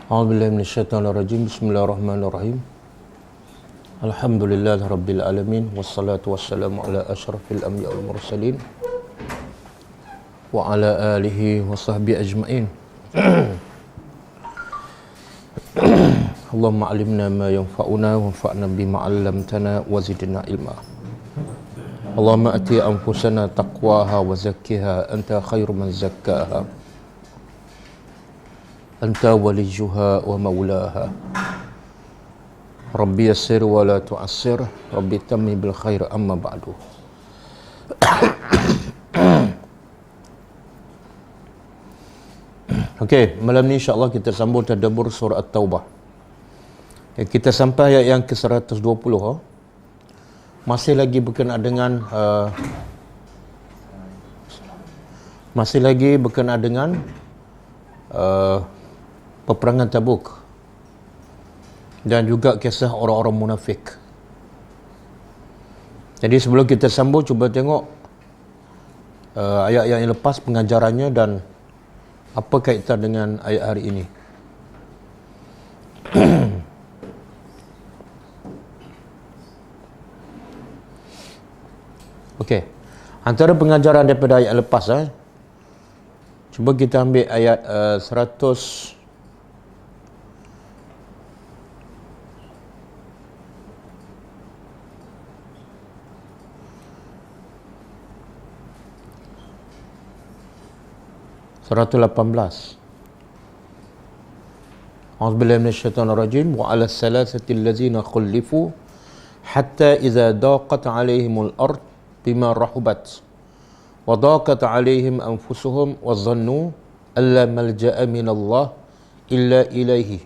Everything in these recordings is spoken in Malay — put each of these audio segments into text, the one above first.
A'udzubillahi minasyaitonirrajim. Bismillahirrahmanirrahim. Alhamdulillahirabbil alamin wassalatu wassalamu ala asyrafil anbiya'i wal mursalin wa ala alihi wa sahbihi ajmain. Allahumma 'allimna ma yanfa'una wanfa'na bima 'allamtana wa zidna ilma. Allahumma ati anfusana taqwaha wa zakkiha anta khairu man zakkaha. Anta waliyuha wa maulaha. Rabbi yassir wa la tu'assir. Rabbi tammi bil khair amma ba'du. Okey, malam ni insya-Allah kita sambung tadabbur surah At-Taubah. Kita sampai ayat yang ke-120. Masih lagi berkenaan dengan peperangan Tabuk dan juga kisah orang-orang munafik. Jadi sebelum kita sambung, cuba tengok ayat yang lepas pengajarannya dan apa kaitan dengan ayat hari ini. Okey, antara pengajaran daripada ayat lepas, cuba kita ambil ayat 100 118. A'udzubillahi minasyaitonirrajim. Wa 'ala salasati allazina khulifu hatta idza daqat 'alaihimul ard bima rahubat wa daqat 'alaihim anfusuhum wa dhannu alla malja'a minallah illa ilaihi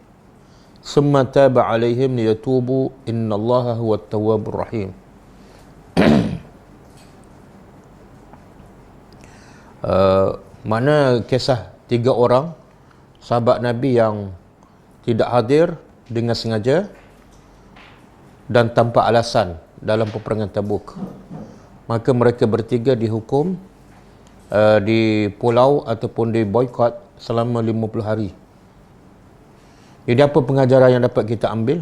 summa taba 'alaihim liyatubu innallaha huwat tawwabur rahim. Mana kisah 3 orang sahabat Nabi yang tidak hadir dengan sengaja dan tanpa alasan dalam peperangan Tabuk. Maka mereka bertiga dihukum di pulau ataupun di boikot selama 50 hari. Jadi apa pengajaran yang dapat kita ambil?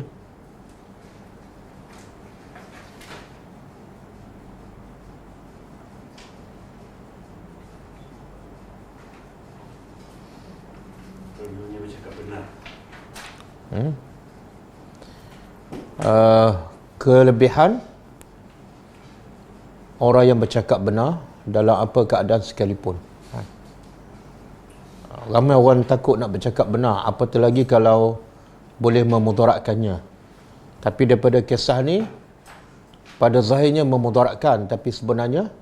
Kelebihan orang yang bercakap benar dalam apa keadaan sekalipun. Ramai orang takut nak bercakap benar, apatah lagi kalau boleh memudaratkannya. Tapi daripada kisah ni, pada zahirnya memudaratkan, tapi sebenarnya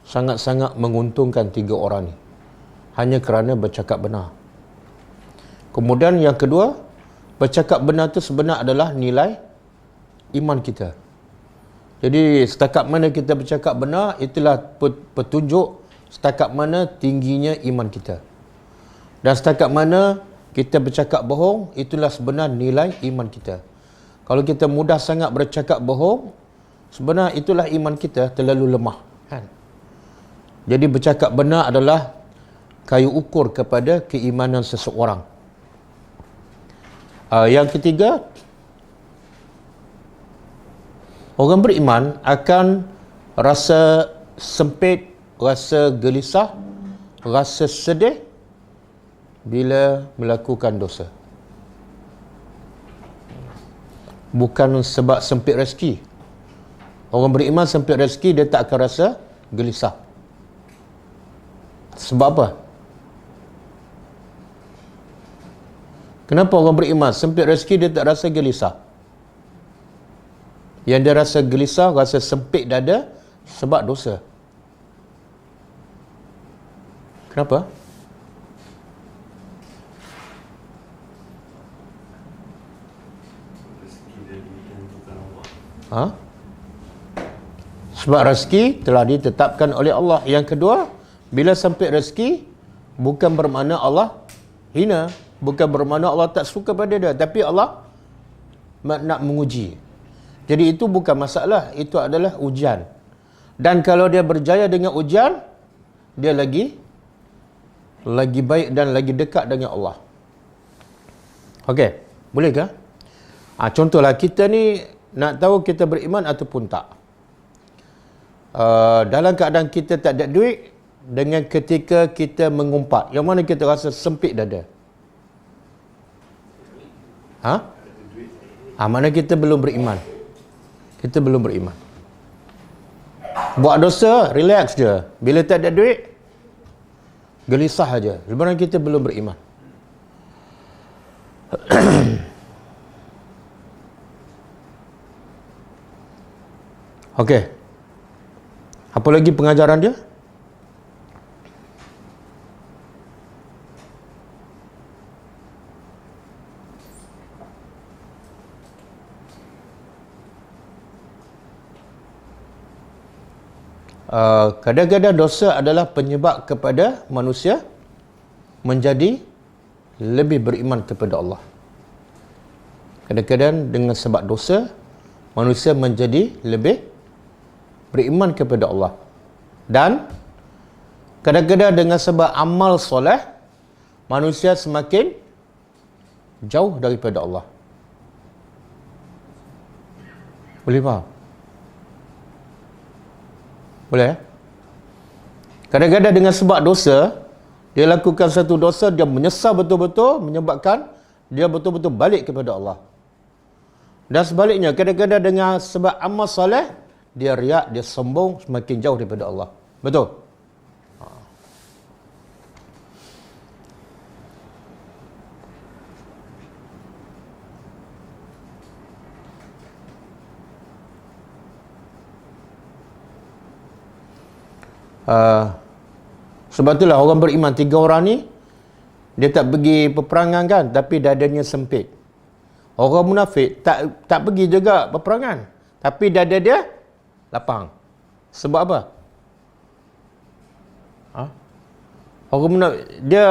sangat-sangat menguntungkan 3 orang ni, hanya kerana bercakap benar. Kemudian yang kedua, bercakap benar itu sebenarnya adalah nilai iman kita. Jadi setakat mana kita bercakap benar, itulah petunjuk setakat mana tingginya iman kita. Dan setakat mana kita bercakap bohong, itulah sebenarnya nilai iman kita. Kalau kita mudah sangat bercakap bohong, sebenarnya itulah iman kita terlalu lemah, kan? Jadi bercakap benar adalah kayu ukur kepada keimanan seseorang. Yang ketiga, orang beriman akan rasa sempit, rasa gelisah, rasa sedih bila melakukan dosa. Bukan sebab sempit rezeki. Orang beriman sempit rezeki, dia tak akan rasa gelisah. Sebab apa? Kenapa orang beriman sempit rezeki dia tak rasa gelisah? Yang dia rasa gelisah, rasa sempit dada sebab dosa. Kenapa? Sebab rezeki telah ditetapkan oleh Allah. Yang kedua, bila sempit rezeki, bukan bermakna Allah hina, bukan bermakna Allah tak suka pada dia, tapi Allah nak menguji. Jadi itu bukan masalah, itu adalah ujian. Dan kalau dia berjaya dengan ujian, dia lagi baik dan lagi dekat dengan Allah. Okey, boleh ke? Contohlah kita ni nak tahu kita beriman ataupun tak. Dalam keadaan kita tak ada duit, dengan ketika kita mengumpat, yang mana kita rasa sempit dada. Mana kita belum beriman. Kita belum beriman. Buat dosa, relax je. Bila tak ada duit, gelisah aja. Sebenarnya kita belum beriman. Okey. Apa lagi pengajaran dia? Kadang-kadang dosa adalah penyebab kepada manusia menjadi lebih beriman kepada Allah. Kadang-kadang dengan sebab dosa, manusia menjadi lebih beriman kepada Allah. Dan kadang-kadang dengan sebab amal soleh, manusia semakin jauh daripada Allah. Boleh faham? Boleh? Kadang-kadang dengan sebab dosa, dia lakukan satu dosa, dia menyesal betul-betul, menyebabkan dia betul-betul balik kepada Allah. Dan sebaliknya, kadang-kadang dengan sebab amal soleh, dia riak, dia sombong, semakin jauh daripada Allah. Betul? Sebab itulah orang beriman, 3 orang ni, dia tak pergi peperangan kan, tapi dadanya sempit. Orang munafik tak pergi juga peperangan, tapi dada dia lapang. Sebab apa? Orang munafik, dia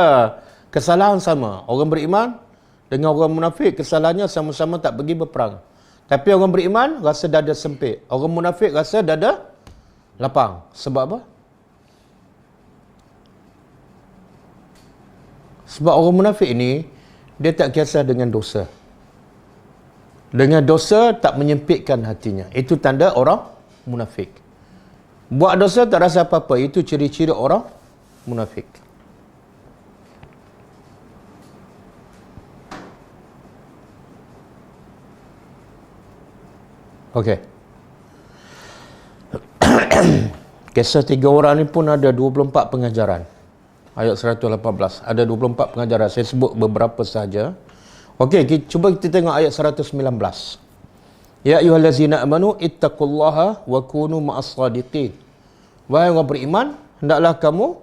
kesalahan sama. Orang beriman dengan orang munafik, kesalahannya sama-sama tak pergi berperang. Tapi orang beriman rasa dada sempit. Orang munafik rasa dada lapang. Sebab apa? Sebab orang munafik ni, dia tak kisah dengan dosa. Dengan dosa tak menyempitkan hatinya. Itu tanda orang munafik. Buat dosa tak rasa apa-apa. Itu ciri-ciri orang munafik. Okey. Kisah 3 orang ni pun ada 24 pengajaran. Ayat 118. Ada 24 pengajaran. Saya sebut beberapa sahaja. Okey, cuba kita tengok ayat 119. Ya ayyuhallazina amanu ittaqullaha wa kunu ma'as shadiqin. Wahai orang beriman, hendaklah kamu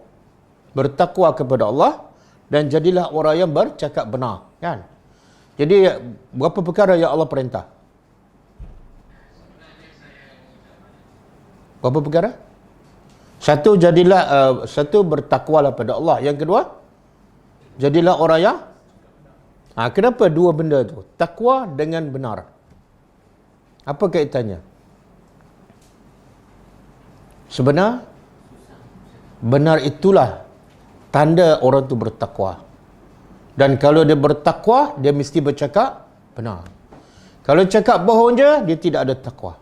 bertakwa kepada Allah dan jadilah orang yang bercakap benar, kan? Jadi berapa perkara yang Allah perintah? Berapa perkara? Satu bertakwalah pada Allah. Yang kedua, jadilah orang yang kenapa dua benda tu? Takwa dengan benar. Apa kaitannya? Sebenar, benar itulah tanda orang tu bertakwa. Dan kalau dia bertakwa, dia mesti bercakap benar. Kalau cakap bohong je, dia tidak ada takwa.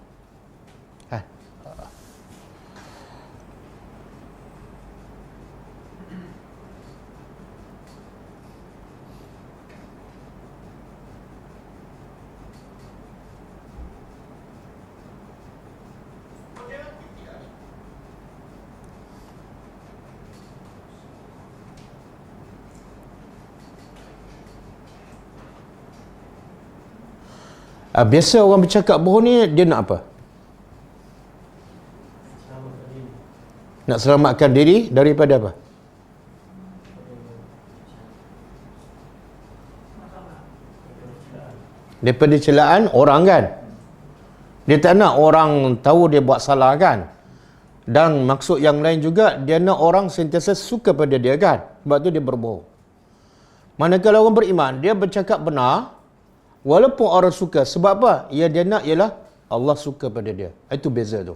Biasa orang bercakap bohong ni, dia nak apa? Nak selamatkan diri daripada apa? Daripada celaan orang, kan? Dia tak nak orang tahu dia buat salah, kan? Dan maksud yang lain juga, dia nak orang sentiasa suka pada dia, kan? Sebab tu dia berbohong. Manakala orang beriman, dia bercakap benar, walaupun orang suka. Sebab apa? Dia nak ialah Allah suka pada dia. Itu beza tu.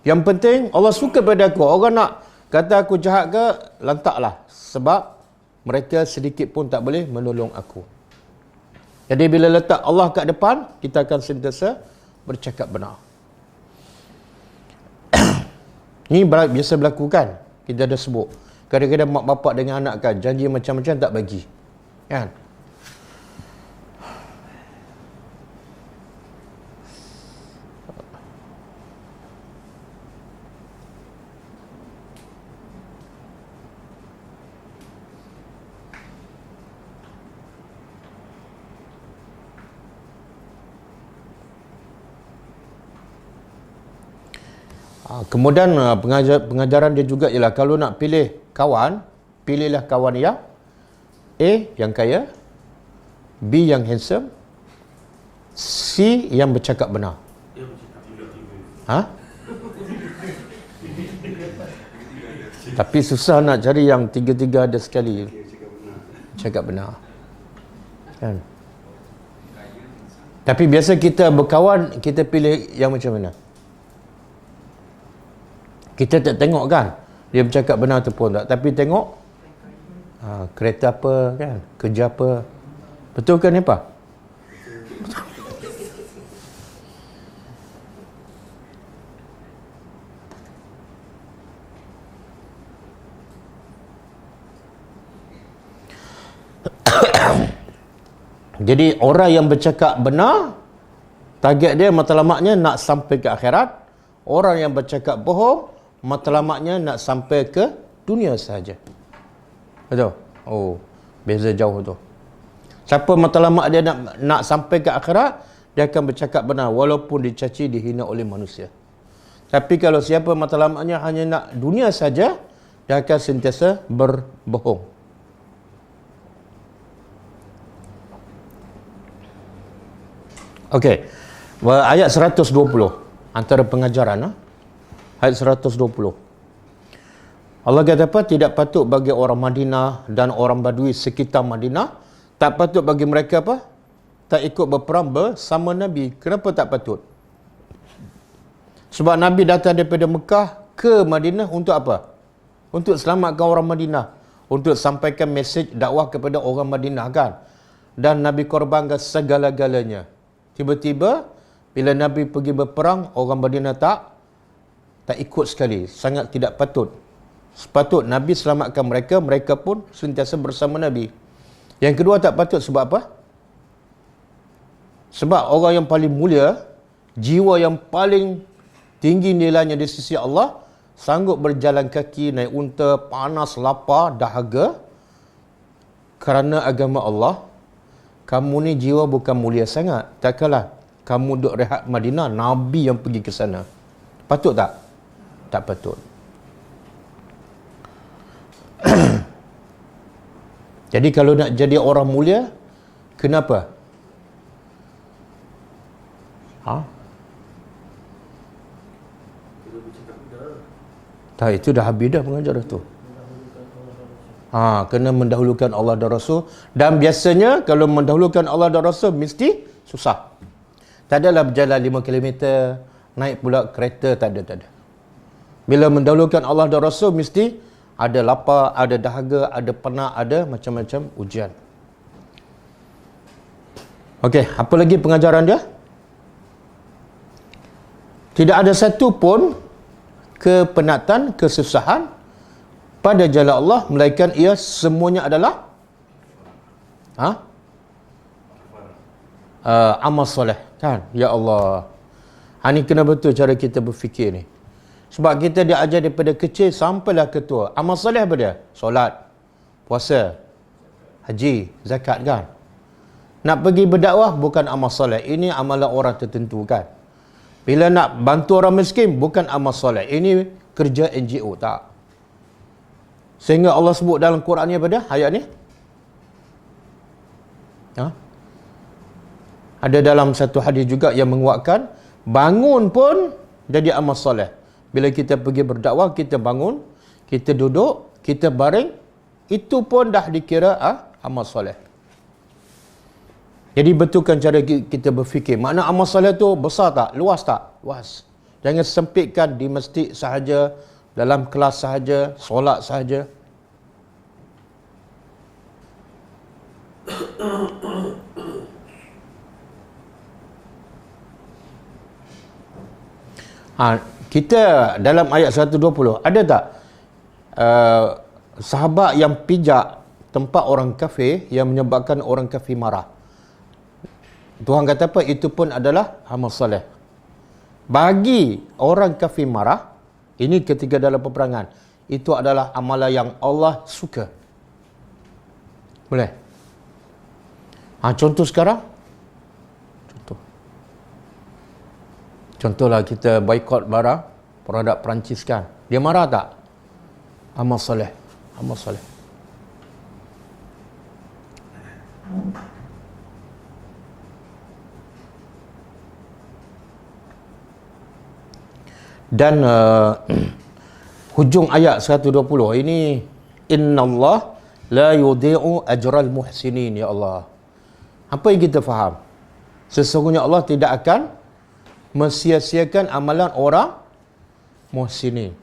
Yang penting Allah suka pada aku. Orang nak kata aku jahat ke, lantaklah. Sebab mereka sedikit pun tak boleh menolong aku. Jadi bila letak Allah kat depan, kita akan sentiasa bercakap benar. Ini biasa berlaku kan? Kita ada sebut. Kadang-kadang mak bapak dengan anak kan, janji macam-macam tak bagi. Kan? Kemudian pengajaran dia juga ialah kalau nak pilih kawan, pilihlah kawan yang A yang kaya, B yang handsome, C yang bercakap benar. Ha? Tapi susah nak cari yang tiga-tiga ada sekali. Cakap benar. Kan? Tapi biasa kita berkawan, kita pilih yang macam mana? Kita tak tengok kan dia bercakap benar ataupun tak, tapi tengok kereta apa kan, kerja apa, betul kan ni Pak? Jadi orang yang bercakap benar, target dia matlamatnya nak sampai ke akhirat. Orang yang bercakap bohong, matlamatnya nak sampai ke dunia sahaja. Betul? Oh, beza jauh tu. Siapa matlamat dia nak sampai ke akhirat, dia akan bercakap benar walaupun dicaci, dihina oleh manusia. Tapi kalau siapa matlamatnya hanya nak dunia saja, dia akan sentiasa berbohong. Okey. Ayat 120 antara pengajaran ayat 120. Allah kata apa? Tidak patut bagi orang Madinah dan orang Badui sekitar Madinah, tak patut bagi mereka apa? Tak ikut berperang bersama Nabi. Kenapa tak patut? Sebab Nabi datang daripada Mekah ke Madinah untuk apa? Untuk selamatkan orang Madinah, untuk sampaikan mesej dakwah kepada orang Madinah kan. Dan Nabi korbankan segala-galanya. Tiba-tiba bila Nabi pergi berperang, orang Madinah tak ikut sekali. Sangat tidak patut. Sepatut Nabi selamatkan mereka, mereka pun sentiasa bersama Nabi. Yang kedua tak patut sebab apa? Sebab orang yang paling mulia, jiwa yang paling tinggi nilainya di sisi Allah, sanggup berjalan kaki, naik unta, panas, lapar, dahaga kerana agama Allah. Kamu ni jiwa bukan mulia sangat. Takkanlah kamu duduk rehat Madinah, Nabi yang pergi ke sana. Patut tak? Tak patut. Jadi kalau nak jadi orang mulia, kenapa? Tak, itu dah habis dah pengajaran tu. Kena mendahulukan Allah dan Rasul. Dan biasanya kalau mendahulukan Allah dan Rasul mesti susah. Tak adalah berjalan 5 km, naik pula kereta, tak ada. Bila mendahulukan Allah dan Rasul mesti ada lapar, ada dahaga, ada penat, ada macam-macam ujian. Okey, apa lagi pengajaran dia? Tidak ada satu pun kepenatan, kesusahan pada jalan Allah, melainkan ia semuanya adalah amal soleh. Kan? Ya Allah. Ini kena betul cara kita berfikir ni. Sebab kita diajar daripada kecil sampailah ke tua. Amal soleh apa dia? Solat, puasa, haji, zakat kan? Nak pergi berdakwah bukan amal soleh. Ini amalan orang tertentu kan? Bila nak bantu orang miskin bukan amal soleh. Ini kerja NGO. Tak. Sehingga Allah sebut dalam Quran ni apa dia? Ayat ni? Ada dalam satu hadis juga yang menguatkan, bangun pun jadi amal soleh. Bila kita pergi berdakwah, kita bangun, kita duduk, kita baring, itu pun dah dikira amal soleh. Jadi betulkan cara kita berfikir. Makna amal soleh tu besar tak? Luas tak? Luas. Jangan sempitkan di masjid sahaja, dalam kelas sahaja, solat sahaja. Kita dalam ayat 120 ada tak sahabat yang pijak tempat orang kafir yang menyebabkan orang kafir marah? Tuhan kata apa? Itu pun adalah amal soleh. Bagi orang kafir marah, ini ketika dalam peperangan, itu adalah amalan yang Allah suka. Boleh? Contoh sekarang, contohlah kita boikot barang produk Perancis kan. Dia marah tak? Amal soleh. Amal soleh. Dan hujung ayat 120 ini, innallah la yudhi'u ajral muhsinin, ya Allah. Apa yang kita faham? Sesungguhnya Allah tidak akan mensia-siakan amalan orang muhsinin.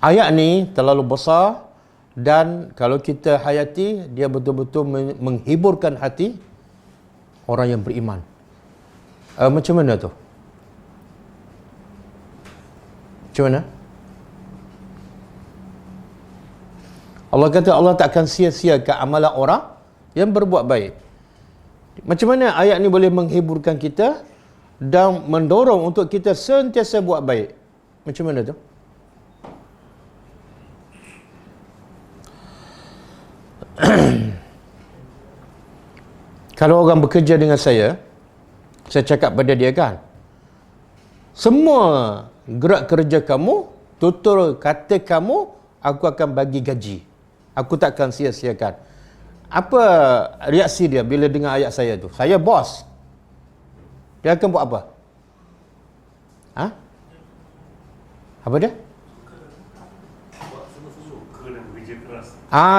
Ayat ni terlalu besar dan kalau kita hayati, dia betul-betul menghiburkan hati orang yang beriman. Macam mana tu? Macam mana? Allah kata Allah tak akan sia-siakan amalan orang yang berbuat baik. Macam mana ayat ni boleh menghiburkan kita dan mendorong untuk kita sentiasa buat baik? Macam mana tu? Kalau orang bekerja dengan saya cakap pada dia kan, semua gerak kerja kamu, tutur kata kamu, aku akan bagi gaji. Aku takkan sia-siakan. Apa reaksi dia bila dengar ayat saya tu? Saya bos. Dia akan buat apa? Apa dia?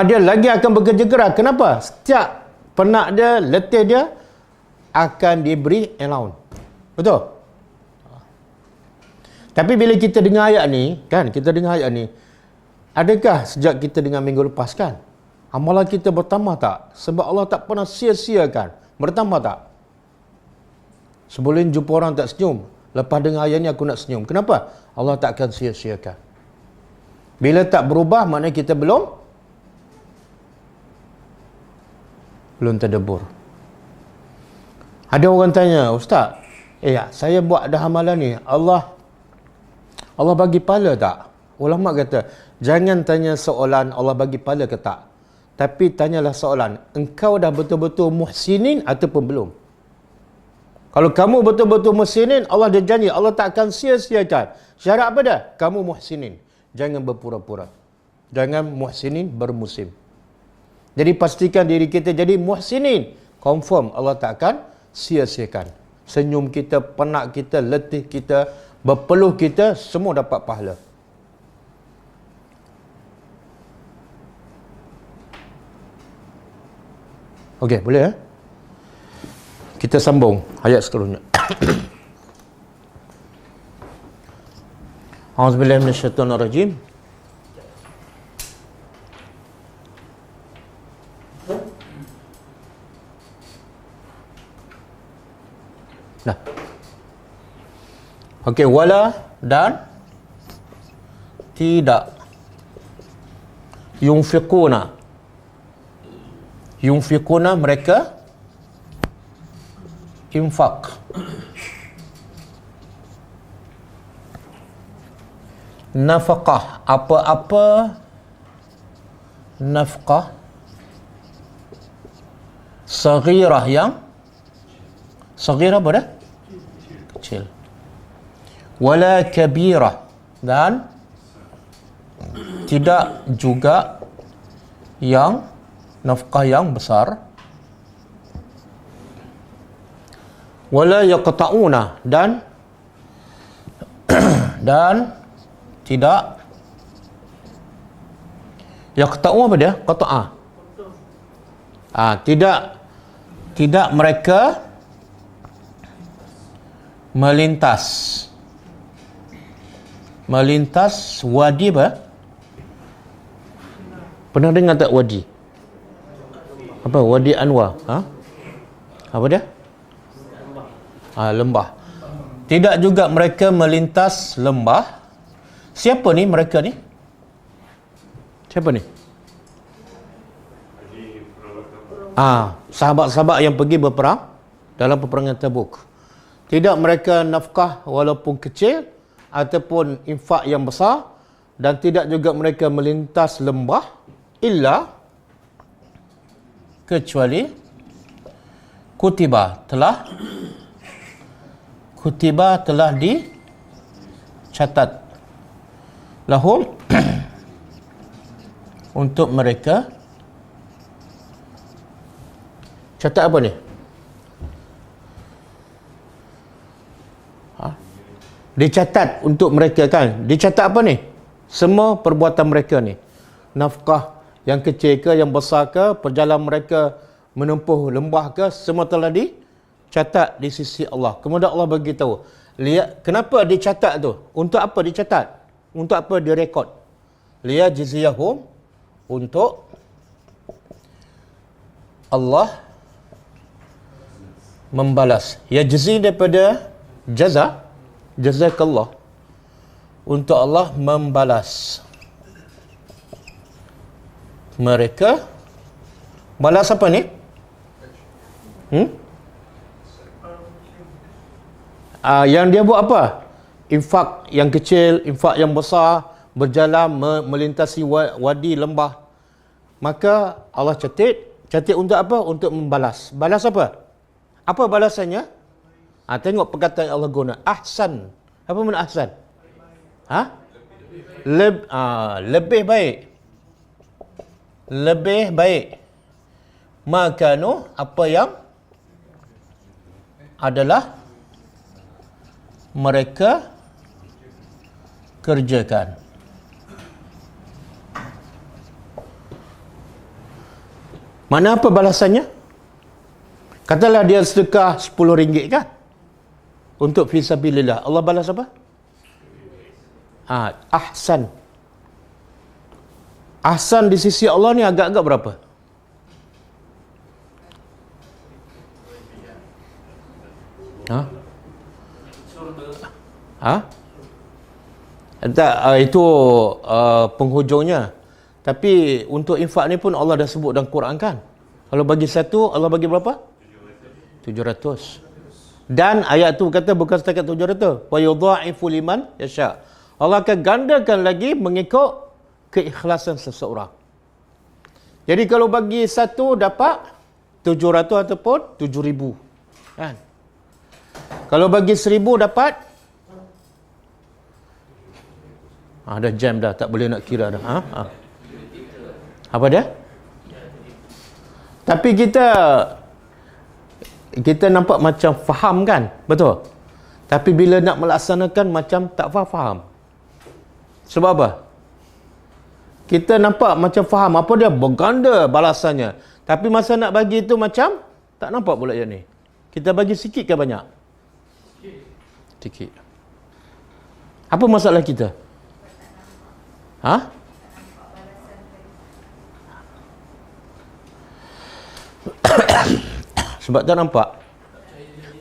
Dia lagi akan bekerja keras. Kenapa? Setiap penat dia, letih dia akan diberi allowance. Betul? Tapi bila kita dengar ayat ni, kan, kita dengar ayat ni, adakah sejak kita dengar minggu lepas kan, amalan kita bertambah tak? Sebab Allah tak pernah sia-siakan. Bertambah tak? Sebelum jumpa orang tak senyum, lepas dengar ayat ni aku nak senyum. Kenapa? Allah tak akan sia-siakan. Bila tak berubah, maknanya kita belum terdebur. Ada orang tanya, Ustaz, saya buat dah amalan ni, Allah bagi pahala tak? Ulama kata, jangan tanya soalan Allah bagi pahala ke tak, tapi tanyalah soalan, engkau dah betul-betul muhsinin ataupun belum? Kalau kamu betul-betul muhsinin, Allah dah janji, Allah tak akan sia-siakan. Syarat apa dah? Kamu muhsinin. Jangan berpura-pura. Jangan muhsinin bermusim. Jadi pastikan diri kita jadi muhsinin. Confirm Allah tak akan sia-siakan. Senyum kita, penat kita, letih kita, berpeluh kita, semua dapat pahala. Okey, boleh Kita sambung ayat seterusnya. A'udzubillahi minasyaitonirrajim. Nah. Okey, wala dan tidak. Yunfiquna mereka infak. Nafkah, apa-apa nafkah saghirah, yang saghirah apa dah? Kecil. Wala kabirah, dan tidak juga yang nafkah yang besar. Wala yaqta'una, dan tidak yaqta'u apa dia? Qata'a. Tidak mereka melintas wadi apa? Pernah dengar tak wadi? Apa? Wadi Anwar. Apa dia? Lembah. Tidak juga mereka melintas lembah. Siapa ni mereka ni? Siapa ni? Sahabat-sahabat yang pergi berperang dalam peperangan Tabuk. Tidak mereka nafkah walaupun kecil ataupun infak yang besar, dan tidak juga mereka melintas lembah illa kecuali kutiba telah dicatat lahum untuk mereka. Catat apa ni? Dicatat untuk mereka kan? Dicatat apa ni? Semua perbuatan mereka ni. Nafkah yang kecil ke, yang besar ke, perjalanan mereka menempuh lembah ke, semua telah dicatat di sisi Allah. Kemudian Allah bagi tahu, lihat kenapa dicatat tu? Untuk apa dicatat? Untuk apa direkod? Liyajziyahum, untuk Allah membalas. Yajzi daripada jazakallah, untuk Allah membalas mereka. Balas apa ni? Yang dia buat apa? Infak yang kecil, infak yang besar, berjalan melintasi wadi lembah. Maka Allah catat untuk apa? Untuk membalas. Balas apa? Apa balasannya? Tengok perkataan Allah guna. Ahsan. Apa makna ahsan? Lebih baik. Lebih baik. Makanu, apa yang adalah mereka kerjakan. Mana apa balasannya? Katalah dia sedekah RM10 kan? Untuk fisabilillah. Allah balas apa? Ahsan. Ahsan di sisi Allah ni agak-agak berapa? Itu penghujungnya. Tapi untuk infak ni pun Allah dah sebut dalam Quran kan? Kalau bagi satu, Allah bagi berapa? 700. Dan ayat tu kata bukan setakat 700. Wa yudha'ifu liman yasha. Allah akan gandakan lagi mengikut keikhlasan seseorang. Jadi kalau bagi satu dapat 700 ataupun 7,000. Kan? Kalau bagi 1,000 dapat dah jam dah, tak boleh nak kira dah. Apa dia? Tapi kita nampak macam faham kan? Betul? Tapi bila nak melaksanakan macam tak faham. Sebab apa? Kita nampak macam faham apa dia, berganda balasannya. Tapi masa nak bagi itu macam tak nampak pula yang ni. Kita bagi sikit ke banyak? Sikit. Apa masalah kita? Sebab tak nampak.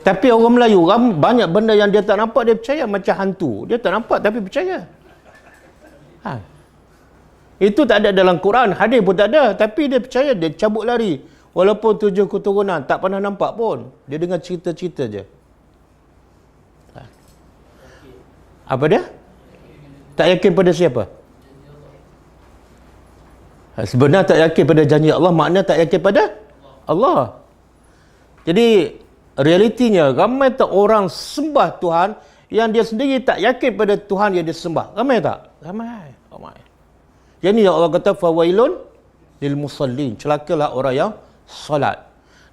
Tapi orang Melayu, banyak benda yang dia tak nampak, dia percaya macam hantu. Dia tak nampak tapi percaya. Itu tak ada dalam Quran, hadis pun tak ada. Tapi dia percaya, dia cabut lari. Walaupun 7 keturunan, tak pernah nampak pun. Dia dengar cerita-cerita je. Apa dia? Tak yakin pada siapa? Sebenarnya tak yakin pada janji Allah, makna tak yakin pada Allah. Jadi realitinya ramai tak orang sembah Tuhan yang dia sendiri tak yakin pada Tuhan yang dia sembah. Ramai tak? Ramai. Yang ni yang Allah kata fawailun lil musallin. Celakalah orang yang solat.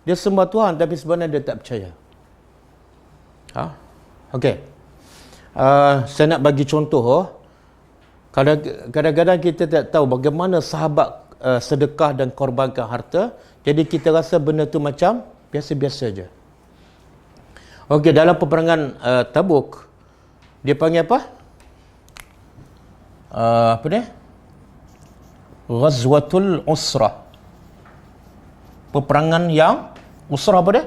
Dia sembah Tuhan tapi sebenarnya dia tak percaya. Okey. Saya nak bagi contoh. Kadang-kadang kita tak tahu bagaimana sahabat sedekah dan korbankan harta. Jadi kita rasa benda tu macam biasa-biasa je. Okey, dalam peperangan Tabuk, dia panggil apa? Apa dia? Ghazwatul Usrah. Peperangan yang Usrah apa dia?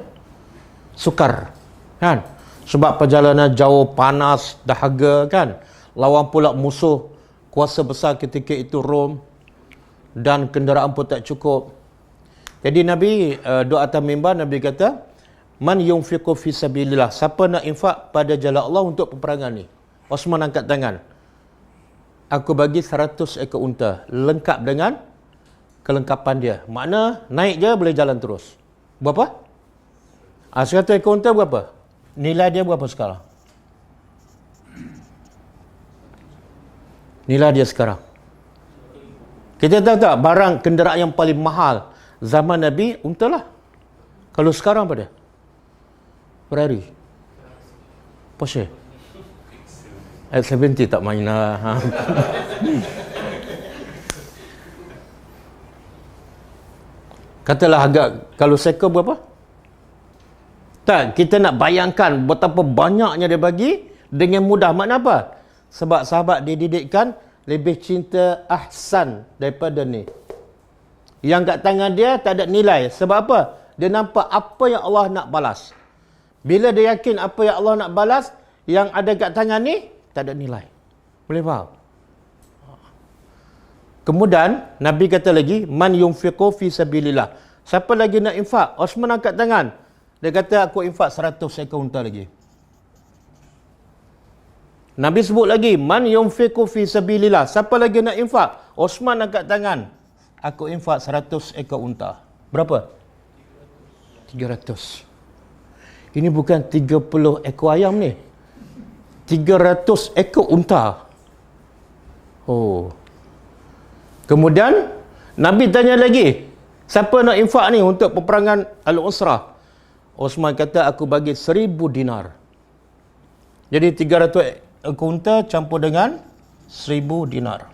Sukar. Kan? Sebab perjalanan jauh, panas, dahaga kan. Lawan pula musuh kuasa besar ketika itu Rom, dan kenderaan pun tak cukup. Jadi Nabi doa atas mimbar, Nabi kata, man yunfiqu fi sabilillah, siapa nak infak pada jalan Allah untuk peperangan ni. Osman angkat tangan, aku bagi 100 ekor unta lengkap dengan kelengkapan dia. Makna naik je boleh jalan terus. Berapa? 100 ekor unta berapa? Nilai dia berapa sekarang? Nilai dia sekarang, kita tahu tak barang kenderaan yang paling mahal zaman Nabi unta lah. Kalau sekarang pada Ferrari, Porsche X70 tak main lah. Katalah harga kalau seekor berapa? Tak, kita nak bayangkan betapa banyaknya dia bagi dengan mudah. Makna apa? Sebab sahabat dididikkan lebih cinta ahsan daripada ni. Yang kat tangan dia tak ada nilai. Sebab apa? Dia nampak apa yang Allah nak balas. Bila dia yakin apa yang Allah nak balas, yang ada kat tangan ni tak ada nilai. Boleh faham? Kemudian Nabi kata lagi, man yunfiqu fi sabilillah. Siapa lagi nak infak? Osman angkat tangan. Dia kata aku infak 100 ekor unta lagi. Nabi sebut lagi, man yunfiqu fi sabilillah. Siapa lagi nak infak? Osman angkat tangan. Aku infak 100 ekor unta. Berapa? 300. Ini bukan 30 ekor ayam ni. 300 ekor unta. Oh. Kemudian Nabi tanya lagi, siapa nak infak ni untuk peperangan Al-Usrah? Osman kata aku bagi 1000 dinar. Jadi 300 ekor unta campur dengan 1000 dinar.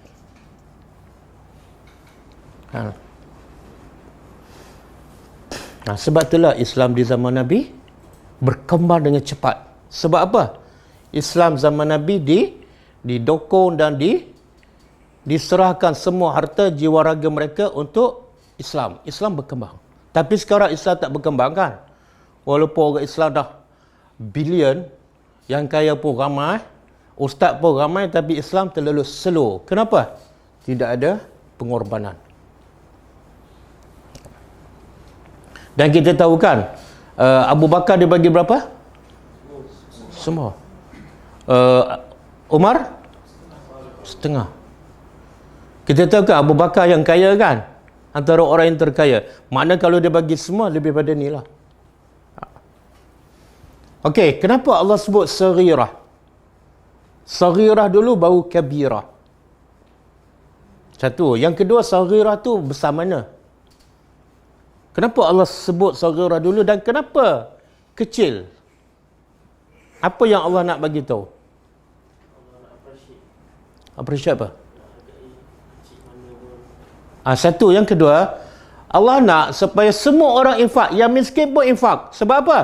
Nah, sebab itulah Islam di zaman Nabi berkembang dengan cepat. Sebab apa? Islam zaman Nabi didokong dan diserahkan semua harta jiwa raga mereka untuk Islam. Islam berkembang. Tapi sekarang Islam tak berkembang kan? Walaupun orang Islam dah bilion, yang kaya pun ramai, ustaz pun ramai, tapi Islam terlalu slow. Kenapa? Tidak ada pengorbanan. Dan kita tahu kan, Abu Bakar dia bagi berapa? Semua. Umar? Setengah. Kita tahu kan Abu Bakar yang kaya kan? Antara orang yang terkaya. Makna kalau dia bagi semua, lebih pada ni lah. Okey, kenapa Allah sebut saghirah? Saghirah dulu baru kabirah. Satu. Yang kedua, saghirah tu besar mana? Kenapa Allah sebut saghirah dulu dan kenapa kecil? Apa yang Allah nak bagi tahu? Appreciate apa? Satu. Yang kedua, Allah nak supaya semua orang infak. Yang miskin pun infak. Sebab apa?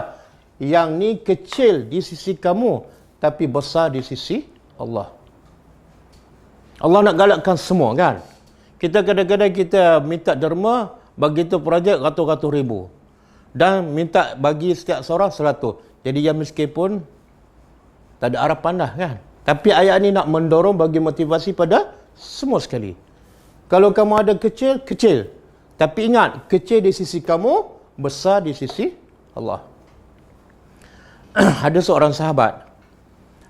Yang ni kecil di sisi kamu, tapi besar di sisi Allah. Allah nak galakkan semua kan? Kita kadang-kadang kita minta derma, begitu projek ratus-ratus ribu. Dan minta bagi setiap seorang 100. Jadi yang miskin pun tak ada harapan dah kan? Tapi ayat ni nak mendorong bagi motivasi pada semua sekali. Kalau kamu ada kecil, kecil. Tapi ingat, kecil di sisi kamu, besar di sisi Allah. Ada seorang sahabat,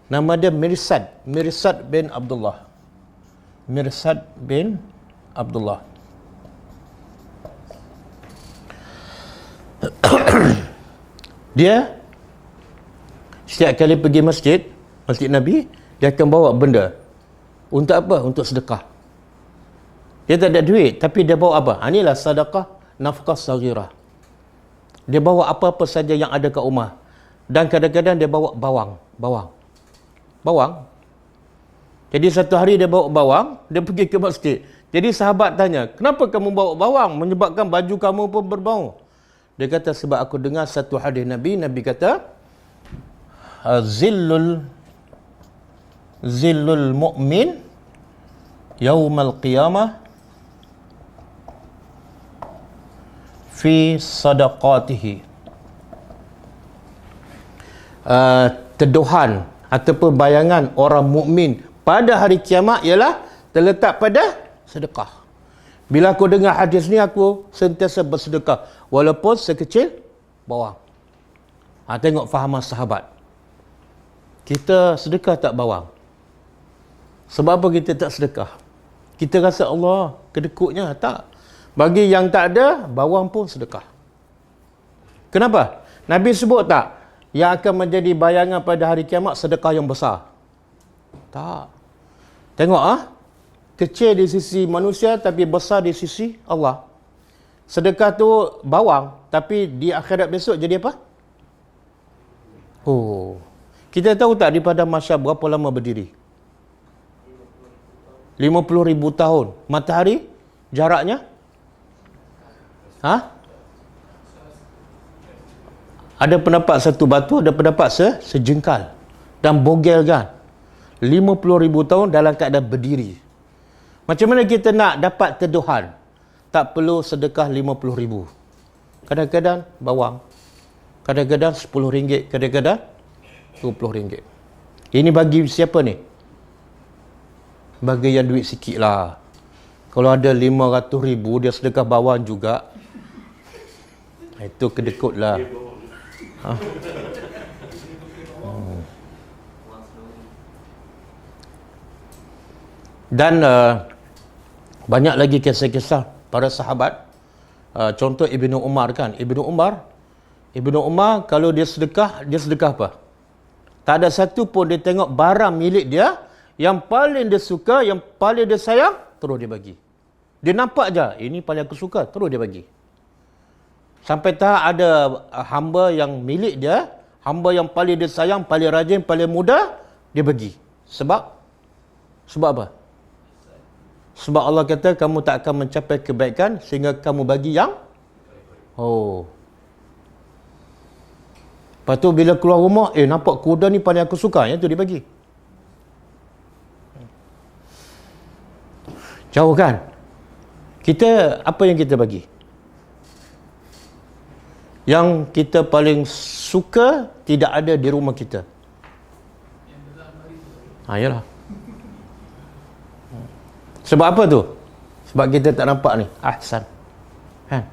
nama dia Mirsad bin Abdullah. Mirsad bin Abdullah. Dia setiap kali pergi masjid Nabi, dia akan bawa benda. Untuk apa? Untuk sedekah. Dia tak ada duit, tapi dia bawa apa? Inilah sedekah nafkah saghirah. Dia bawa apa-apa saja yang ada kat rumah. Dan kadang-kadang dia bawa bawang. Jadi satu hari dia bawa bawang, dia pergi ke masjid. Jadi sahabat tanya, kenapa kamu bawa bawang? Menyebabkan baju kamu pun berbau. Dia kata, sebab aku dengar satu hadis Nabi kata, Zillul mu'min yaumal qiyamah fi sadaqatihi. teduhan ataupun bayangan orang mukmin pada hari kiamat ialah terletak pada sedekah. Bila aku dengar hadis ni, aku sentiasa bersedekah walaupun sekecil bawang. Tengok fahaman sahabat. Kita sedekah tak bawang? Sebab apa kita tak sedekah? Kita rasa Allah kedekutnya. Tak. Bagi yang tak ada, bawang pun sedekah. Kenapa? Nabi sebut tak? Yang akan menjadi bayangan pada hari kiamat sedekah yang besar. Tak. Tengok kecil di sisi manusia tapi besar di sisi Allah. Sedekah tu bawang, tapi di akhirat besok jadi apa? Kita tahu tak di padang mahsyar berapa lama berdiri? 50,000 tahun. Matahari jaraknya? Ada pendapat satu batu, ada pendapat sejengkal. Dan bogel kan? 50,000 tahun dalam keadaan berdiri. Macam mana kita nak dapat teduhan? Tak perlu sedekah 50,000. Kadang-kadang bawang. Kadang-kadang RM10. Kadang-kadang RM20. Ini bagi siapa ni? Bagi yang duit sikit lah. Kalau ada 500,000, dia sedekah bawang juga. Itu kedekut lah. Dan banyak lagi kisah-kisah para sahabat. Contoh Ibnu Umar kan. Ibnu Umar kalau dia sedekah apa? Tak ada satu pun dia tengok barang milik dia yang paling dia suka, yang paling dia sayang, terus dia bagi. Dia nampak je, ini paling aku suka, terus dia bagi. Sampai tak ada hamba yang milik dia, hamba yang paling dia sayang, paling rajin, paling muda, dia bagi. Sebab apa? Sebab Allah kata kamu tak akan mencapai kebaikan sehingga kamu bagi yang Lepas tu bila keluar rumah, nampak kuda ni paling aku suka, yang tu dia bagi. Jauh kan? Kita, apa yang kita bagi? Yang kita paling suka tidak ada di rumah kita. Yalah. Sebab apa tu? Sebab kita tak nampak ni. Ahsan. Kan?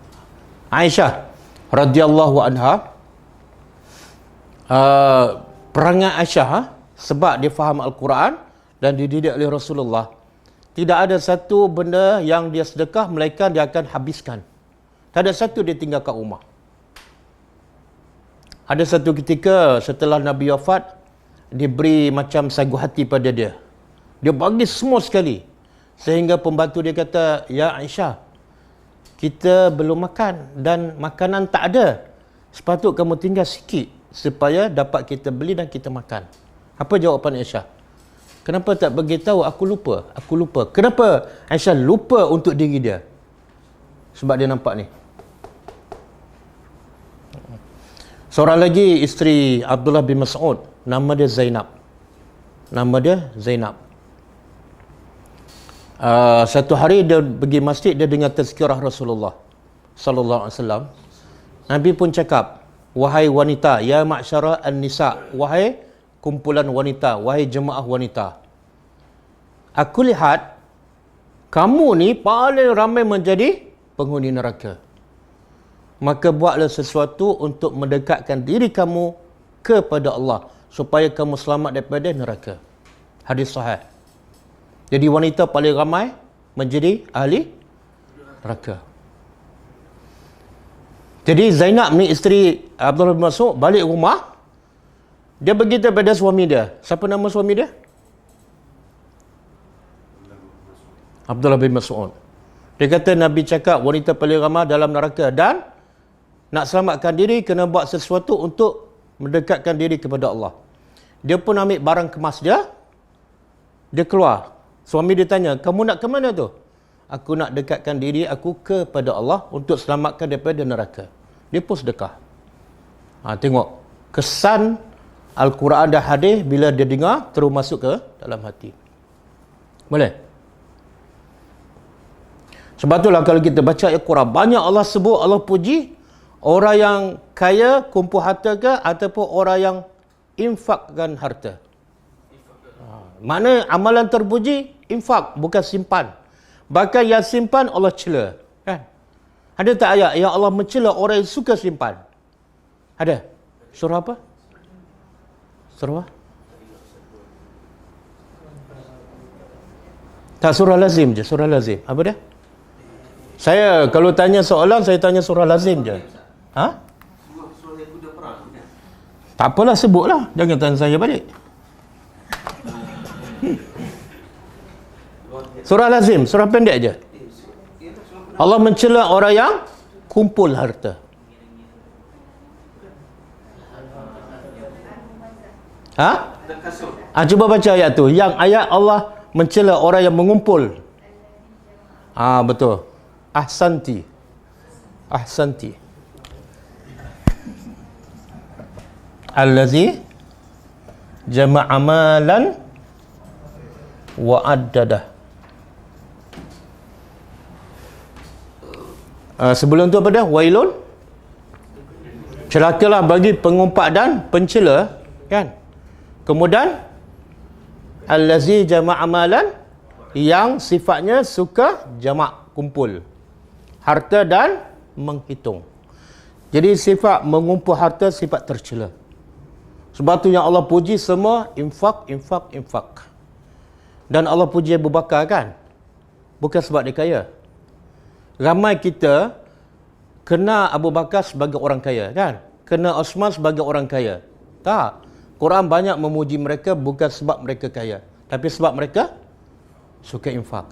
Aisyah radhiyallahu anha, perangai Aisyah sebab dia faham Al-Quran dan dididik oleh Rasulullah. Tidak ada satu benda yang dia sedekah melainkan dia akan habiskan. Tak ada satu dia tinggalkan rumah. Ada satu ketika setelah Nabi wafat, diberi macam sagu hati pada dia. Dia bagi semua sekali. Sehingga pembantu dia kata, "Ya Aisyah, kita belum makan dan makanan tak ada. Sepatut kamu tinggal sikit supaya dapat kita beli dan kita makan." Apa jawapan Aisyah? "Kenapa tak beritahu? Aku lupa. Kenapa Aisyah lupa untuk diri dia? Sebab dia nampak ni. Seorang lagi isteri Abdullah bin Mas'ud, nama dia Zainab. Satu hari dia pergi masjid, dia dengar tazkirah Rasulullah sallallahu alaihi wasallam. Nabi pun cakap, "Wahai wanita, ya ma'syara an-nisa, wahai kumpulan wanita, wahai jemaah wanita. Aku lihat kamu ni paling ramai menjadi penghuni neraka. Maka buatlah sesuatu untuk mendekatkan diri kamu kepada Allah supaya kamu selamat daripada neraka." Hadis sahih. Jadi wanita paling ramai menjadi ahli neraka. Jadi Zainab ni isteri Abdullah bin Mas'ud balik rumah, dia beritahu pada suami dia. Siapa nama suami dia? Abdullah bin Mas'ud. Dia kata Nabi cakap wanita paling ramai dalam neraka dan nak selamatkan diri kena buat sesuatu untuk mendekatkan diri kepada Allah. Dia pun ambil barang kemas dia. Dia keluar. Suami dia tanya, "Kamu nak ke mana tu?" "Aku nak dekatkan diri aku kepada Allah untuk selamatkan daripada neraka." Dia pun sedekah. Tengok kesan Al-Quran dan hadis bila dia dengar terus masuk ke dalam hati. Boleh? Sebab itulah kalau kita baca Al-Quran, banyak Allah sebut, Allah puji orang yang kaya, kumpul harta ke, ataupun orang yang infakkan harta. Mana amalan terpuji, infak, bukan simpan. Bahkan yang simpan Allah cela. Kan? Ada tak ayat yang Allah mencela orang yang suka simpan? Ada? Surah apa? Surah? Tak, surah lazim je, surah lazim. Apa dia? Saya kalau tanya soalan, saya tanya surah lazim je. Ha? Tak apalah, sebutlah. Jangan tanya saya balik. Surah lazim, surah pendek je. Allah mencela orang yang kumpul harta. Ha? Cuba baca ayat tu. Yang ayat Allah mencela orang yang mengumpul. Betul. Ahsanti. Ahsanti. Allazi jama'a malan wa addadah. Sebelum tu apa dah? Wailun. Celakalah bagi pengumpat dan pencela, kan? Kemudian allazi jama'a malan, yang sifatnya suka jamak, kumpul harta dan menghitung. Jadi sifat mengumpul harta sifat tercela. Sebab tu yang Allah puji semua infak, infak, infak. Dan Allah puji Abu Bakar, kan? Bukan sebab dia kaya. Ramai kita kena Abu Bakar sebagai orang kaya, kan? Kena Osman sebagai orang kaya. Tak. Quran banyak memuji mereka bukan sebab mereka kaya, tapi sebab mereka suka infak.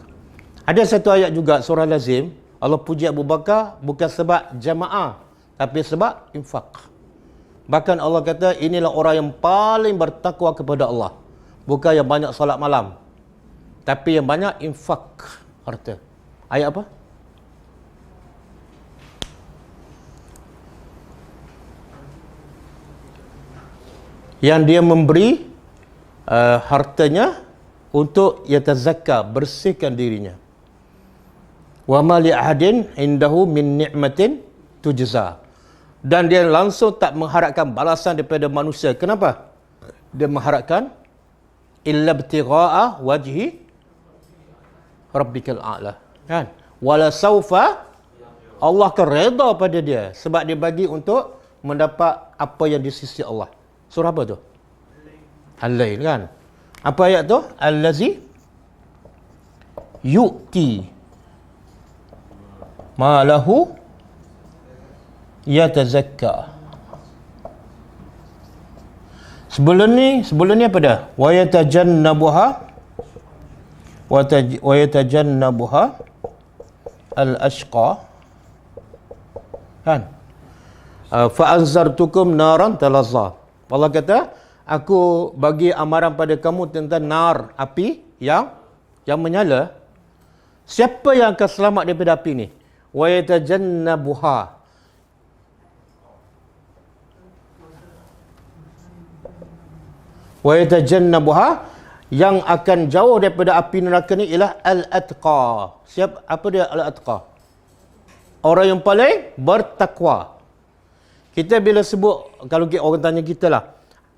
Ada satu ayat juga surah lazim, Allah puji Abu Bakar bukan sebab jamaah, tapi sebab infak. Bahkan Allah kata inilah orang yang paling bertakwa kepada Allah. Bukan yang banyak solat malam, tapi yang banyak infak harta. Ayat apa? Yang dia memberi hartanya untuk yatazakka, bersihkan dirinya. Wa ma li ahadin indahu min ni'matin tujza. Dan dia langsung tak mengharapkan balasan daripada manusia. Kenapa? Dia mengharapkan illa ibtigha'a wajhi rabbikal a'la. Kan? Wala saufa, Allah akan redha pada dia sebab dia bagi untuk mendapat apa yang di sisi Allah. Surah apa tu? Al-Lail, kan? Apa ayat tu? Allazi yu'ti ma lahu yatazakka. Sebelum ni apa dah? Wa yatajannabuha wa yatajannabuha al-ashqa. Kan? Fa anzartukum naran talazza. Allah kata, aku bagi amaran pada kamu tentang nar, api yang menyala. Siapa yang akan selamat daripada api ni? Wa yatajannabuha. Wa yatajannabuha, yang akan jauh daripada api neraka ni ialah al-atqa. Apa dia al-atqa? Orang yang paling bertakwa. Kita bila sebut, kalau orang tanya kita lah,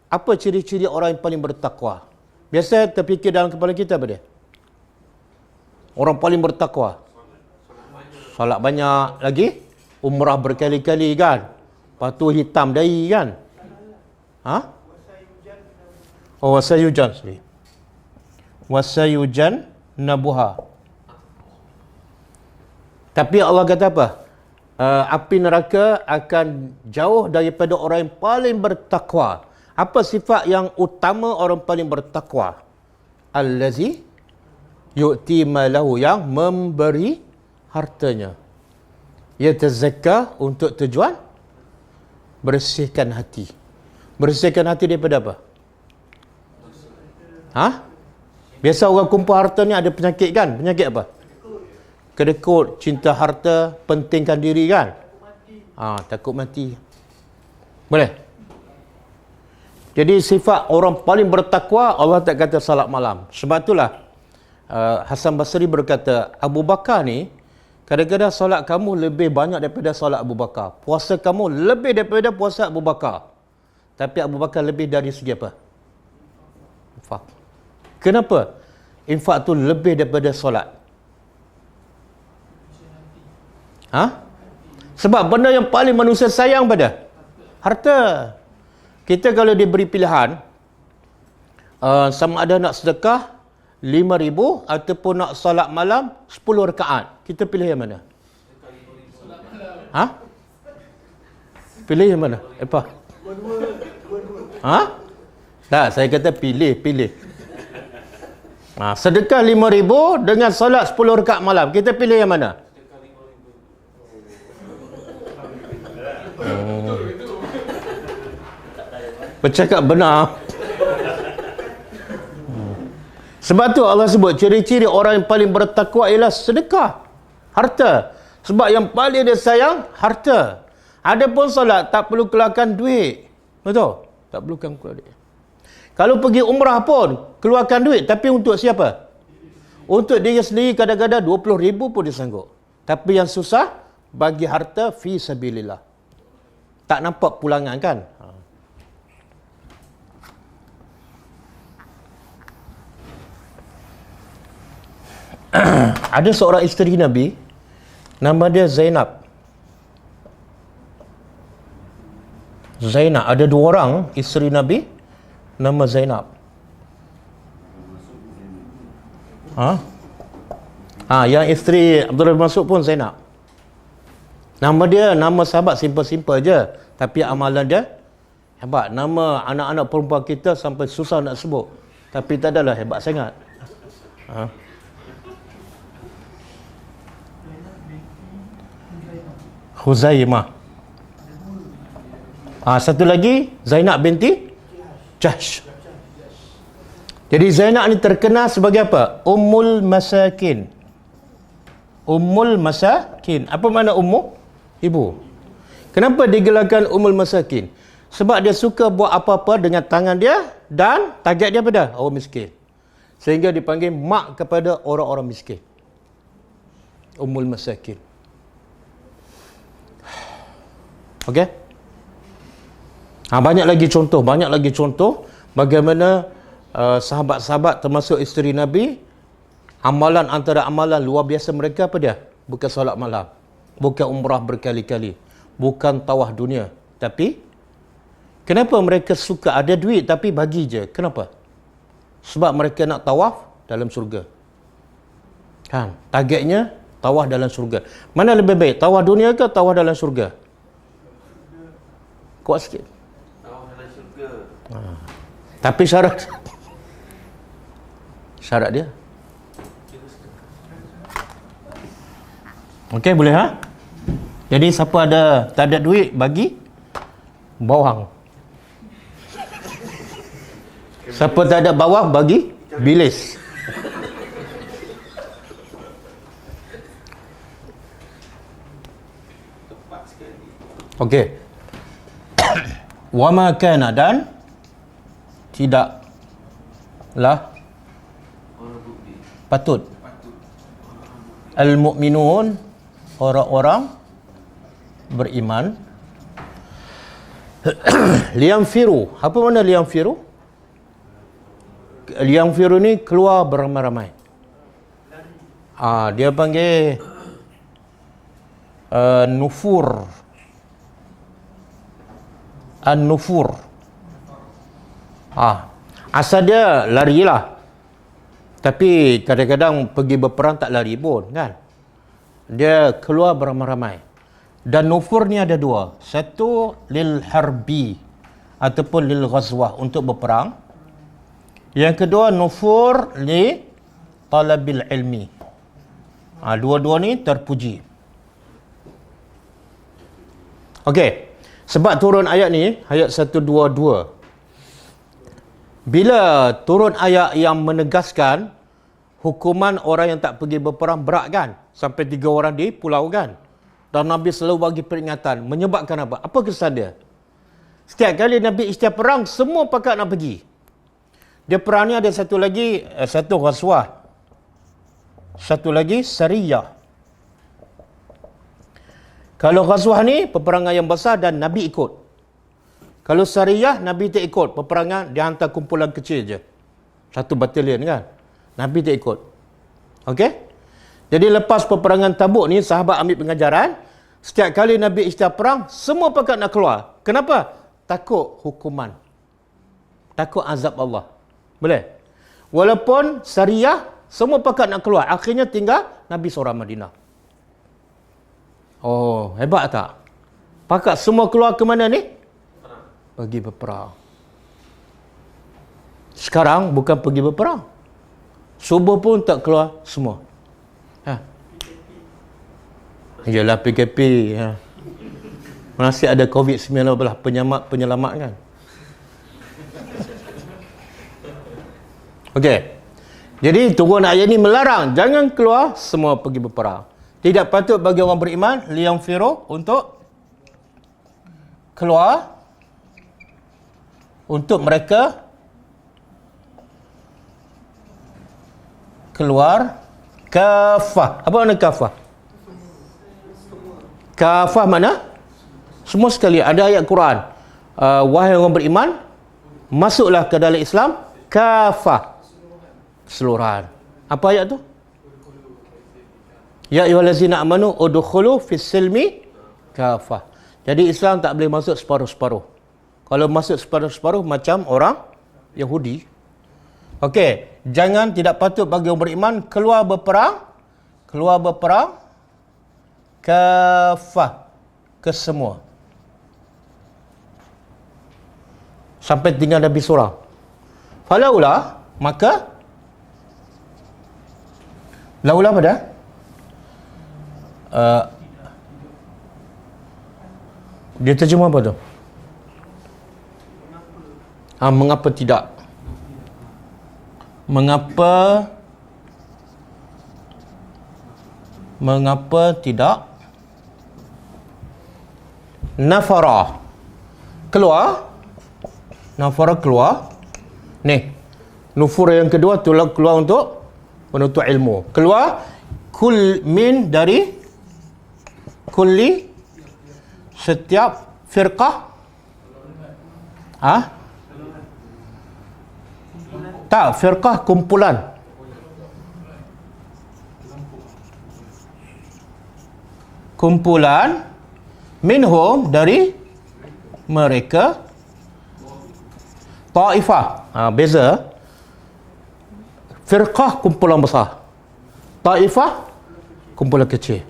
apa ciri-ciri orang yang paling bertakwa? Biasa terfikir dalam kepala kita apa dia? Orang paling bertakwa. Solat banyak, lagi umrah berkali-kali, kan? Lepas tu hitam dahi, kan? Wasayujan sendiri. Wasayujan nabuha. Tapi Allah kata apa? Api neraka akan jauh daripada orang yang paling bertakwa. Apa sifat yang utama orang paling bertakwa? Allazi yu'ti malahu, yang memberi hartanya. Yatazakka, untuk tujuan bersihkan hati. Bersihkan hati daripada apa? Biasa orang kumpul harta ni ada penyakit, kan? Penyakit apa? Kedekut, cinta harta, pentingkan diri, kan? Takut mati. Boleh? Jadi sifat orang paling bertakwa, Allah tak kata salat malam. Sebab itulah Hasan Basri berkata, Abu Bakar ni kadang-kadang solat kamu lebih banyak daripada solat Abu Bakar. Puasa kamu lebih daripada puasa Abu Bakar. Tapi Abu Bakar lebih dari segi apa? Infak. Kenapa? Infak tu lebih daripada solat. Sebab benda yang paling manusia sayang pada harta. Kita kalau diberi pilihan, sama ada nak sedekah 5,000 ataupun nak solat malam 10 rakaat, kita pilih yang mana? Pilih yang mana? Apa? Tak, saya kata pilih. Sedekah 5,000 dengan solat 10 rakaat malam, kita pilih yang mana? Bercakap benar. Sebab tu Allah sebut ciri-ciri orang yang paling bertakwa ialah sedekah harta. Sebab yang paling dia sayang harta. Adapun solat tak perlu keluarkan duit. Betul? Tak perlu keluarkan duit. Kalau pergi umrah pun keluarkan duit, tapi untuk siapa? Untuk diri sendiri kadang-kadang 20,000 pun dia sanggup. Tapi yang susah bagi harta fi sabilillah. Tak nampak pulangan kan? Ada seorang isteri Nabi, nama dia Zainab. Ada 2 orang isteri Nabi, nama Zainab. Yang isteri Abdullah bin Mas'ud pun Zainab. Nama dia, nama sahabat simple-simple je, tapi amalan dia hebat. Nama anak-anak perempuan kita sampai susah nak sebut, tapi tak adalah hebat sangat. Khuzaimah. Satu lagi Zainab binti Jahsh. Jadi Zainab ni terkenal sebagai apa? Ummul Masakin. Ummul Masakin. Apa makna ummu? Ibu. Kenapa digelarkan Ummul Masakin? Sebab dia suka buat apa-apa dengan tangan dia dan target dia pada orang miskin. Sehingga dipanggil mak kepada orang-orang miskin. Ummul Masakin. Okey? Banyak lagi contoh bagaimana sahabat-sahabat termasuk isteri Nabi, amalan antara amalan luar biasa mereka apa dia? Bukan solat malam, bukan umrah berkali-kali, bukan tawaf dunia, tapi kenapa mereka suka ada duit tapi bagi je? Kenapa? Sebab mereka nak tawaf dalam syurga. Kan? Targetnya tawaf dalam syurga. Mana lebih baik? Tawaf dunia ke tawaf dalam syurga? Kuat sikit. Tawaf dalam syurga. Tapi syarat dia. Okey, boleh Jadi siapa tak ada duit bagi bawang. Siapa tak ada bawang bagi bilis. Okey. Wa ma kana, dan tidaklah patut al-mu'minun, orang-orang beriman, liyanfiru. Apa makna liyanfiru? Liyanfiru ni keluar beramai-ramai. Dia panggil nufur. An-nufur. Asal dia larilah. Tapi kadang-kadang pergi berperang tak lari pun kan. Dia keluar beramai-ramai. Dan nufur ni ada 2. Satu lil harbi ataupun lil ghazwah, untuk berperang. Yang kedua nufur li talabil ilmi. Dua-dua ni terpuji. Okey. Sebab turun ayat ni, ayat 122. Bila turun ayat yang menegaskan hukuman orang yang tak pergi berperang berat kan? Sampai 3 orang di pulau kan? Dan Nabi selalu bagi peringatan. Menyebabkan apa? Apa kesan dia? Setiap kali Nabi istiaf perang, semua pakat nak pergi. Dia perang ni ada satu lagi, satu ghazwah. Satu lagi sariyah. Kalau ghazwah ni peperangan yang besar dan Nabi ikut. Kalau Sariyah, Nabi tak ikut. Peperangan, dia hantar kumpulan kecil je. Satu batalion kan. Nabi tak ikut. Okey? Jadi lepas peperangan Tabuk ni, sahabat ambil pengajaran. Setiap kali Nabi isytihar perang, semua pakat nak keluar. Kenapa? Takut hukuman. Takut azab Allah. Boleh? Walaupun Sariyah, semua pakat nak keluar. Akhirnya tinggal Nabi seorang Madinah. Oh, hebat tak? Pakat semua keluar ke mana ni? Pergi berperang. Sekarang bukan pergi berperang. Subuh pun tak keluar semua. Yalah PKP. Masih ada COVID-19 penyelamat kan. Okey. Jadi turun ayat ini melarang jangan keluar semua pergi berperang. Tidak patut bagi orang beriman liyanfiru untuk keluar untuk mereka keluar kafah. Apa makna kafah? Kafah mana? Semua sekali. Ada ayat Quran. Wahai orang beriman, masuklah ke dalam Islam kafah. Keseluruhan. Apa ayat tu? Ya ayyuhallazina amanu udkhulu fis silmi kafah. Jadi Islam tak boleh masuk separuh-separuh. Kalau masuk separuh-separuh macam orang Yahudi. Okey, tidak patut bagi orang beriman keluar berperang kafah, ke semua. Sampai tinggal Nabi seorang. Falaula, maka laula pada dia terjemah apa tu? Mengapa tidak? Mengapa tidak? Nafara keluar. Nafara keluar. Ni nufur yang kedua tu keluar untuk menuntut ilmu. Keluar min dari kulli setiap firqah. Tak, firqah kumpulan. Kumpulan minhum dari mereka ta'ifah. Beza. Firqah kumpulan besar. Ta'ifah kumpulan kecil.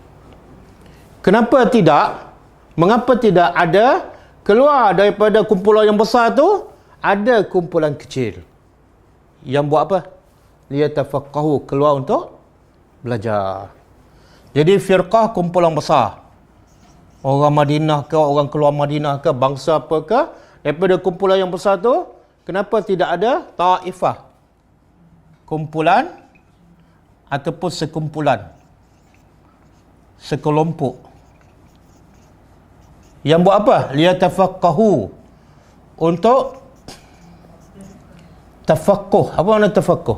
Kenapa tidak? Mengapa tidak ada keluar daripada kumpulan yang besar tu ada kumpulan kecil yang buat apa? Liyatafaqahu, keluar untuk belajar. Jadi firqah kumpulan besar. Orang Madinah ke, orang keluar Madinah ke, bangsa apa ke, daripada kumpulan yang besar tu, kenapa tidak ada ta'ifah? Kumpulan ataupun sekumpulan, sekelompok yang buat apa? Liyatafaqahu, untuk tafaqquh. Apa makna tafaqquh?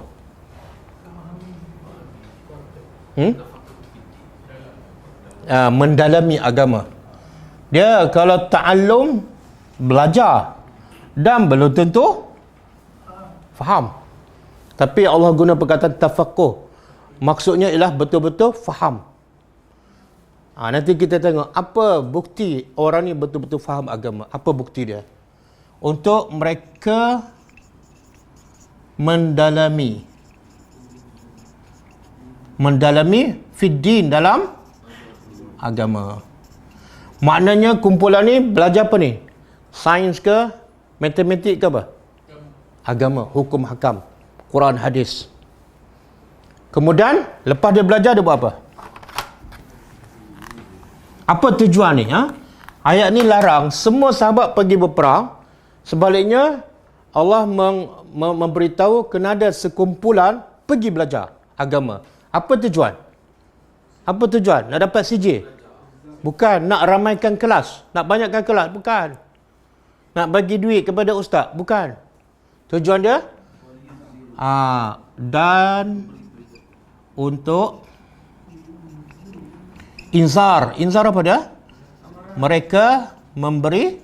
Mendalami agama. Dia kalau ta'allum, belajar, dan belum tentu faham. Tapi Allah guna perkataan tafaqquh. Maksudnya ialah betul-betul faham. Nanti kita tengok apa bukti orang ni betul-betul faham agama. Apa bukti dia? Untuk mereka mendalami fiddin, dalam agama. Maknanya kumpulan ni belajar apa ni? Sains ke? Matematik ke apa? Agama, hukum hakam, Quran, hadis. Kemudian lepas dia belajar, dia buat apa? Apa tujuan ni? Ayat ni larang semua sahabat pergi berperang. Sebaliknya Allah memberitahu kena ada sekumpulan pergi belajar agama. Apa tujuan? Apa tujuan? Nak dapat CJ? Bukan. Nak ramaikan kelas? Nak banyakkan kelas? Bukan. Nak bagi duit kepada ustaz? Bukan. Tujuan dia? Dan untuk inzar. Inzar apa dia? Mereka memberi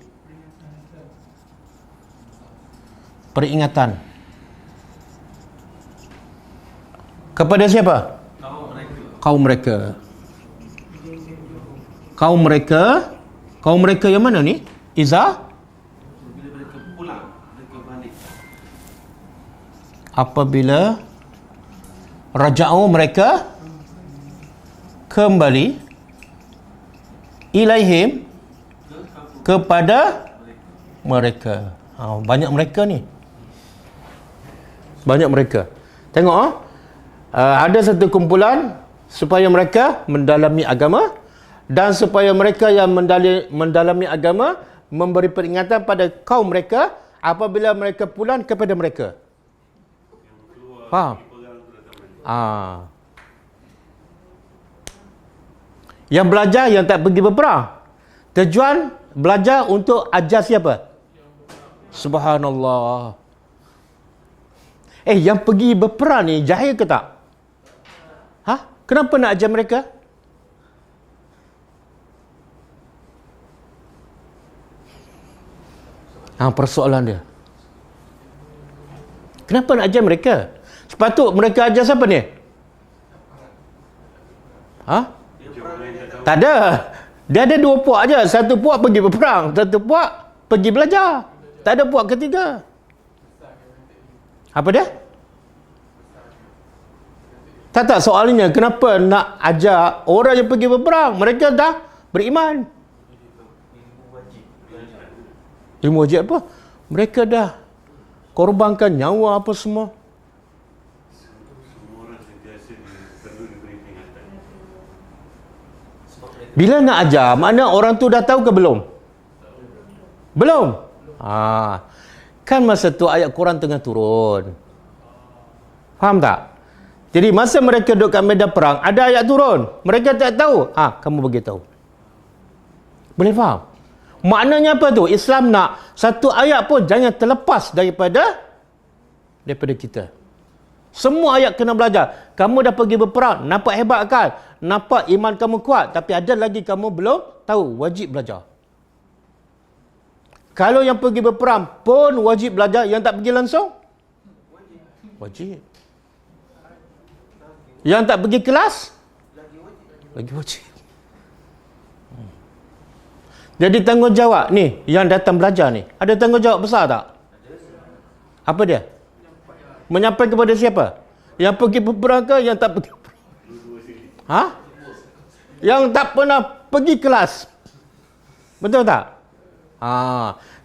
peringatan. Kepada siapa? Kaum mereka. Kaum mereka. Kaum mereka yang mana ni? Apabila raja'u mereka kembali ilaihim kepada mereka. Banyak mereka ni. Banyak mereka. Tengok ada satu kumpulan supaya mereka mendalami agama, dan supaya mereka yang mendalami agama memberi peringatan pada kaum mereka apabila mereka pulang kepada mereka. Faham? Yang belajar, yang tak pergi berperang. Tujuan belajar untuk ajar siapa? Subhanallah. Yang pergi berperang ni jahil ke tak? Kenapa nak ajar mereka? Persoalan dia. Kenapa nak ajar mereka? Sepatut mereka ajar siapa ni? Tak ada. Dia ada dua puak aja. Satu puak pergi berperang, satu puak pergi belajar. Tak ada puak ketiga. Apa dia? Tak soalnya kenapa nak ajar orang yang pergi berperang? Mereka dah beriman. Ilmu wajib apa? Mereka dah korbankan nyawa apa semua. Bila nak ajar, mana orang tu dah tahu ke belum? Belum? Kan masa tu ayat Quran tengah turun. Faham tak? Jadi masa mereka duduk kat medan perang, ada ayat turun. Mereka tak tahu. Kamu beritahu. Boleh faham? Maknanya apa tu? Islam nak satu ayat pun jangan terlepas daripada kita. Semua ayat kena belajar. Kamu dah pergi berperang, nampak hebat kan? Nampak iman kamu kuat, tapi ada lagi kamu belum tahu, wajib belajar. Kalau yang pergi berperang pun wajib belajar, yang tak pergi langsung? Wajib. Yang tak pergi kelas? Lagi wajib. Jadi tanggungjawab ni, yang datang belajar ni, ada tanggungjawab besar tak? Apa dia? Menyampaikan kepada siapa? Yang pergi berperang ke yang tak pergi berperang? Yang tak pernah pergi kelas. Betul tak?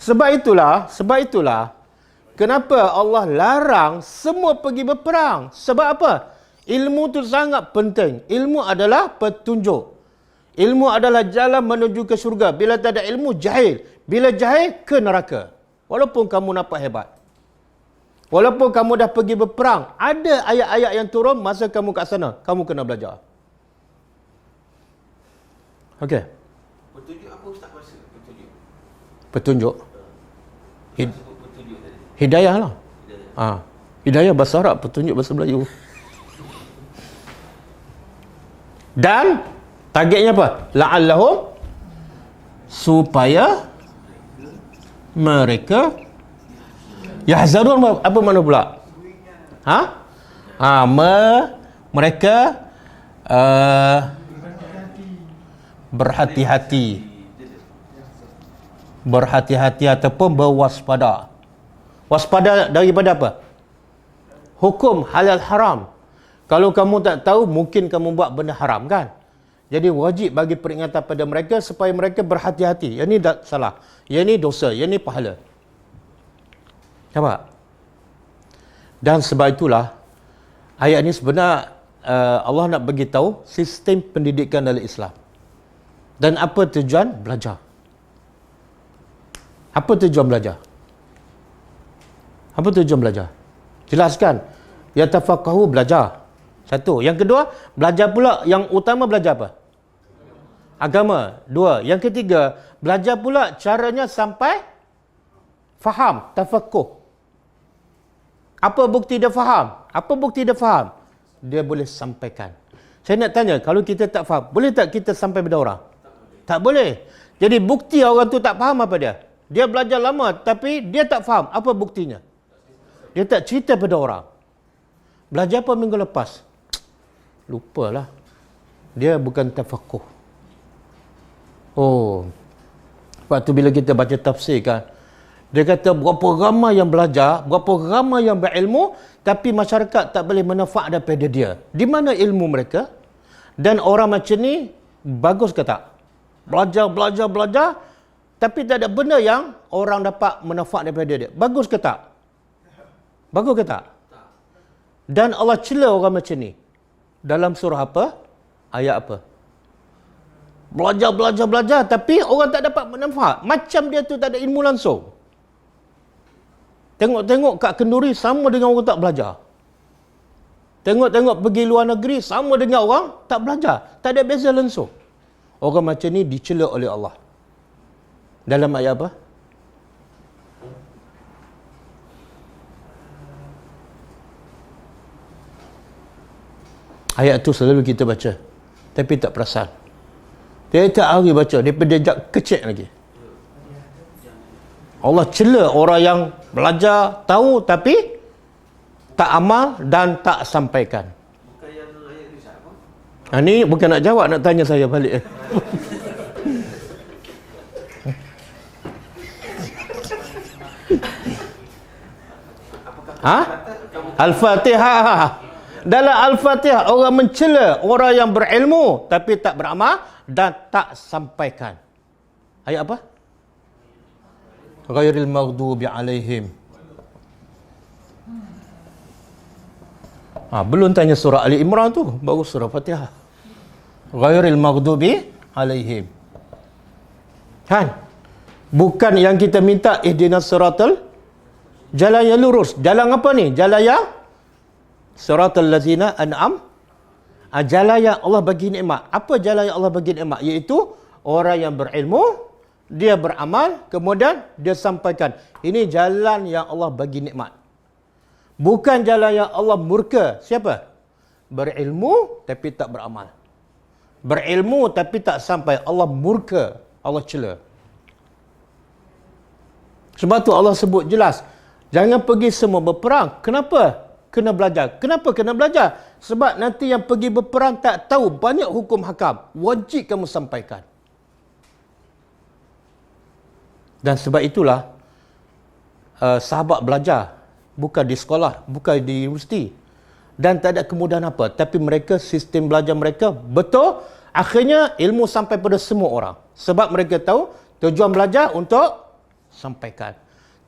Sebab itulah kenapa Allah larang semua pergi berperang. Sebab apa? Ilmu tu sangat penting. Ilmu adalah petunjuk. Ilmu adalah jalan menuju ke syurga. Bila tak ada ilmu, jahil. Bila jahil, ke neraka. Walaupun kamu nampak hebat. Walaupun kamu dah pergi berperang, ada ayat-ayat yang turun masa kamu kat sana. Kamu kena belajar. Okey. Petunjuk apa Ustaz rasa? Petunjuk? Hidayah lah. Hidayah bahasa Arab, petunjuk bahasa Melayu. Dan targetnya apa? La'allahum, supaya mereka yahzarun. Apa makna pula? Mereka berhati-hati ataupun berwaspada. Waspada daripada apa? Hukum halal haram. Kalau kamu tak tahu, mungkin kamu buat benda haram kan? Jadi wajib bagi peringatan pada mereka supaya mereka berhati-hati. Yang ni salah, yang ni dosa, yang ni pahala. Nampak? Dan sebab itulah ayat ni sebenarnya Allah nak bagi tahu sistem pendidikan dalam Islam. Dan apa tujuan belajar? Apa tujuan belajar? Apa tujuan belajar? Jelaskan. Yatafaqahu, belajar. Satu. Yang kedua, belajar pula, yang utama belajar apa? Agama. Dua. Yang ketiga, belajar pula caranya sampai faham, tafaqquh. Apa bukti dia faham? Apa bukti dia faham? Dia boleh sampaikan. Saya nak tanya, kalau kita tak faham, boleh tak kita sampai pada orang? Tak boleh. Jadi bukti orang tu tak faham apa dia? Dia belajar lama tapi dia tak faham. Apa buktinya? Dia tak cerita pada orang. Belajar apa minggu lepas? Lupalah. Dia bukan tafakuh. Oh. Sebab tu bila kita baca tafsir kan, dia kata berapa ramai yang belajar, berapa ramai yang berilmu, tapi masyarakat tak boleh manfaat daripada dia. Di mana ilmu mereka? Dan orang macam ni, bagus ke tak? Belajar, tapi tak ada benda yang orang dapat manfaat daripada dia. Bagus ke tak? Bagus ke tak? Dan Allah cela orang macam ni. Dalam surah apa? Ayat apa? Belajar, tapi orang tak dapat manfaat. Macam dia tu tak ada ilmu langsung. Tengok-tengok kat kenduri sama dengan orang tak belajar. Tengok-tengok pergi luar negeri sama dengan orang tak belajar. Tak ada beza langsung. Orang macam ni dicela oleh Allah. Dalam ayat apa? Ayat tu selalu kita baca. Tapi tak perasan. Tiap-tiap hari baca. Daripada jak kecil lagi. Allah cela orang yang belajar, tahu tapi tak amal dan tak sampaikan. Bukan yang ayat ni siapa? Ni bukan nak jawab, nak tanya saya balik. Al-Fatihah. Dalam Al-Fatihah orang mencela orang yang berilmu tapi tak beramal dan tak sampaikan. Ayat apa? Ghairil maghdubi alaihim. Belum tanya surah Ali Imran tu, baru surah Fatihah. Ghairil maghdubi alaihim. Kan? Bukan yang kita minta ihdinas siratal, jalan yang lurus. Jalan apa ni? Jalan yang siratal lazina an'am. Jalan yang Allah bagi nikmat. Apa jalan yang Allah bagi nikmat? Iaitu orang yang berilmu, dia beramal, kemudian dia sampaikan. Ini jalan yang Allah bagi nikmat. Bukan jalan yang Allah murka. Siapa? Berilmu tapi tak beramal. Berilmu tapi tak sampai. Allah murka. Allah cela. Sebab tu Allah sebut jelas. Jangan pergi semua berperang. Kenapa? Kena belajar. Kenapa kena belajar? Sebab nanti yang pergi berperang tak tahu banyak hukum hakam. Wajib kamu sampaikan. Dan sebab itulah sahabat belajar. Bukan di sekolah, bukan di universiti. Dan tak ada kemudahan apa. Tapi mereka, sistem belajar mereka betul. Akhirnya ilmu sampai pada semua orang. Sebab mereka tahu tujuan belajar untuk sampaikan.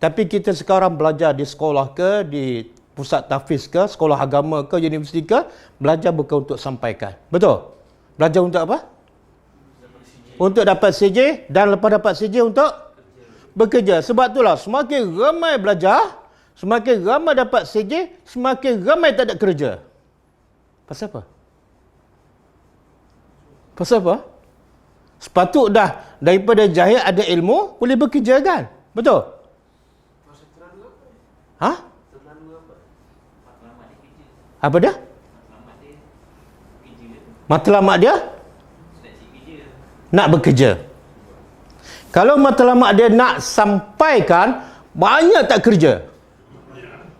Tapi kita sekarang belajar di sekolah ke, di pusat tahfiz ke, sekolah agama ke, universiti ke, belajar bukan untuk sampaikan. Betul? Belajar untuk apa? Untuk dapat CJ, dan lepas dapat CJ untuk bekerja. Sebab itulah semakin ramai belajar, semakin ramai dapat CJ, semakin ramai tak ada kerja. Pasal apa? Pasal apa? Sepatut dah daripada jahil ada ilmu, boleh bekerja kan? Betul? Ha? Apa dia? Matlamat dia? Nak bekerja. Kalau matlamat dia nak sampaikan, banyak tak kerja.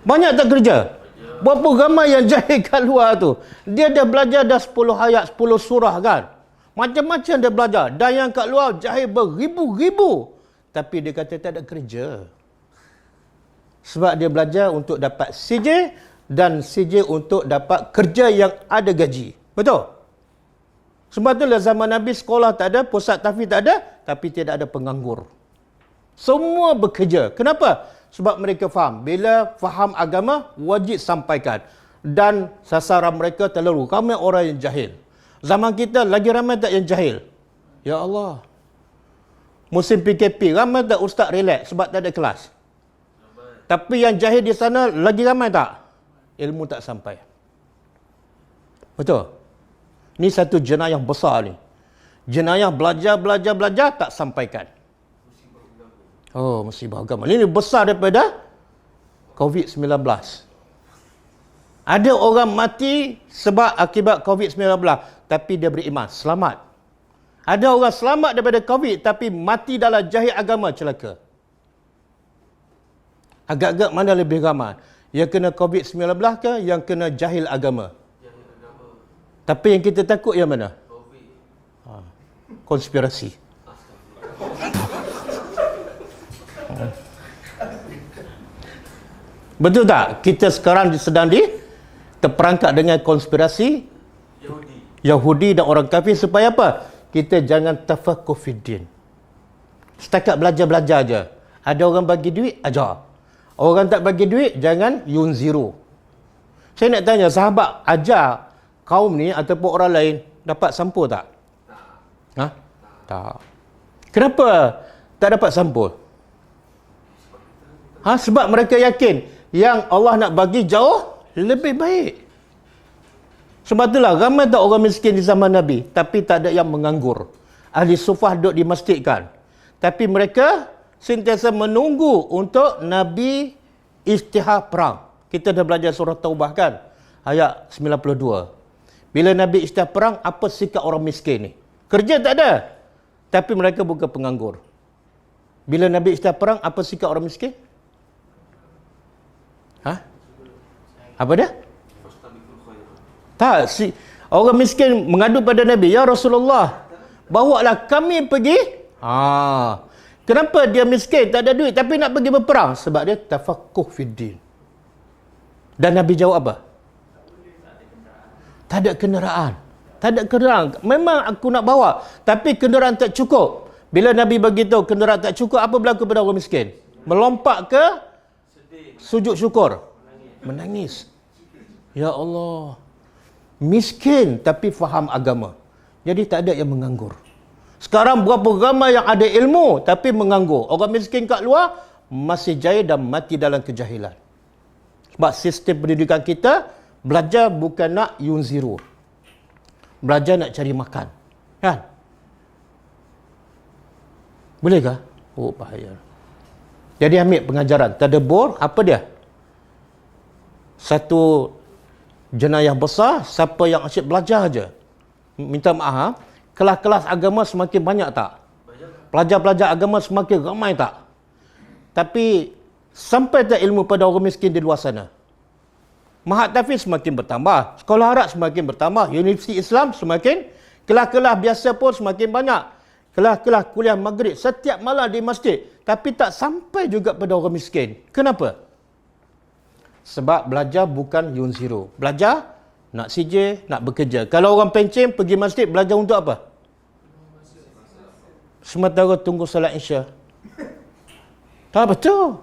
Banyak tak kerja. Berapa ramai yang jahil kat luar tu. Dia dah belajar dah 10 ayat, 10 surah kan. Macam-macam dia belajar. Dan yang kat luar jahil beribu-ribu. Tapi dia kata tak ada kerja. Sebab dia belajar untuk dapat CJ dan CJ untuk dapat kerja yang ada gaji. Betul? Sebab itulah zaman Nabi sekolah tak ada, pusat tahfiz tak ada, tapi tidak ada penganggur. Semua bekerja. Kenapa? Sebab mereka faham. Bila faham agama, wajib sampaikan. Dan sasaran mereka terlalu ramai orang yang jahil. Zaman kita lagi ramai tak yang jahil? Ya Allah. Musim PKP, ramai tak ustaz relax sebab tak ada kelas? Tapi yang jahil di sana lagi ramai tak? Ilmu tak sampai. Betul? Ni satu jenayah besar ni. Jenayah belajar tak sampaikan. Oh, musibah agama. Ini besar daripada COVID-19. Ada orang mati sebab akibat COVID-19 tapi dia beriman, selamat. Ada orang selamat daripada COVID tapi mati dalam jahil agama, celaka. Agak-agak mana lebih ramai? Yang kena COVID-19 ke? Yang kena jahil agama? Jahil agama. Tapi yang kita takut yang mana? Covid. Konspirasi. Betul tak? Kita sekarang sedang terperangkap dengan konspirasi Yahudi dan orang kafir supaya apa? Kita jangan tafaqquh fiddin. Setakat belajar-belajar aja. Ada orang bagi duit, ajar. Orang tak bagi duit, jangan yunziru. Saya nak tanya, sahabat ajar kaum ni ataupun orang lain dapat sampul tak? Ha? Tak. Kenapa tak dapat sampul? Sebab mereka yakin yang Allah nak bagi jauh lebih baik. Sebab itulah ramai tak orang miskin di zaman Nabi, tapi tak ada yang menganggur. Ahli sufah duduk di masjid kan. Tapi mereka sentiasa menunggu untuk Nabi istihar perang. Kita dah belajar surah Taubah kan? Ayat 92. Bila Nabi istihar perang, apa sikap orang miskin ni? Kerja tak ada. Tapi mereka bukan penganggur. Bila Nabi istihar perang, apa sikap orang miskin? Apa dia? Tak, orang miskin mengadu pada Nabi, ya Rasulullah, bawalah kami pergi. Kenapa dia miskin, tak ada duit tapi nak pergi berperang? Sebab dia tafaqquh fiddin. Dan Nabi jawab apa? Tak ada kenderaan. Tak ada kenderaan. Memang aku nak bawa, tapi kenderaan tak cukup. Bila Nabi beritahu kenderaan tak cukup, apa berlaku pada orang miskin? Melompat ke sujud syukur. Menangis. Ya Allah. Miskin tapi faham agama. Jadi tak ada yang menganggur. Sekarang berapa ramai yang ada ilmu tapi menganggur. Orang miskin kat luar masih jaya dan mati dalam kejahilan. Sebab sistem pendidikan kita, belajar bukan nak yunziru. Belajar nak cari makan. Kan? Bolehkah? Oh, bahaya. Jadi ambil pengajaran. Tadabbur, apa dia? Satu jenayah besar, siapa yang asyik belajar aja. Minta maaf, kelas-kelas agama semakin banyak tak? Pelajar-pelajar agama semakin ramai tak? Tapi sampai tak ilmu pada orang miskin di luar sana? Mahat tahfiz semakin bertambah, sekolah Arab semakin bertambah, universiti Islam semakin, kelas-kelas biasa pun semakin banyak. Kelas-kelas kuliah maghrib setiap malam di masjid, tapi tak sampai juga pada orang miskin. Kenapa? Sebab belajar bukan yunziru. Belajar nak CJ, nak bekerja. Kalau orang pencen pergi masjid, belajar untuk apa? Sementara tunggu solat Isya. Tak betul.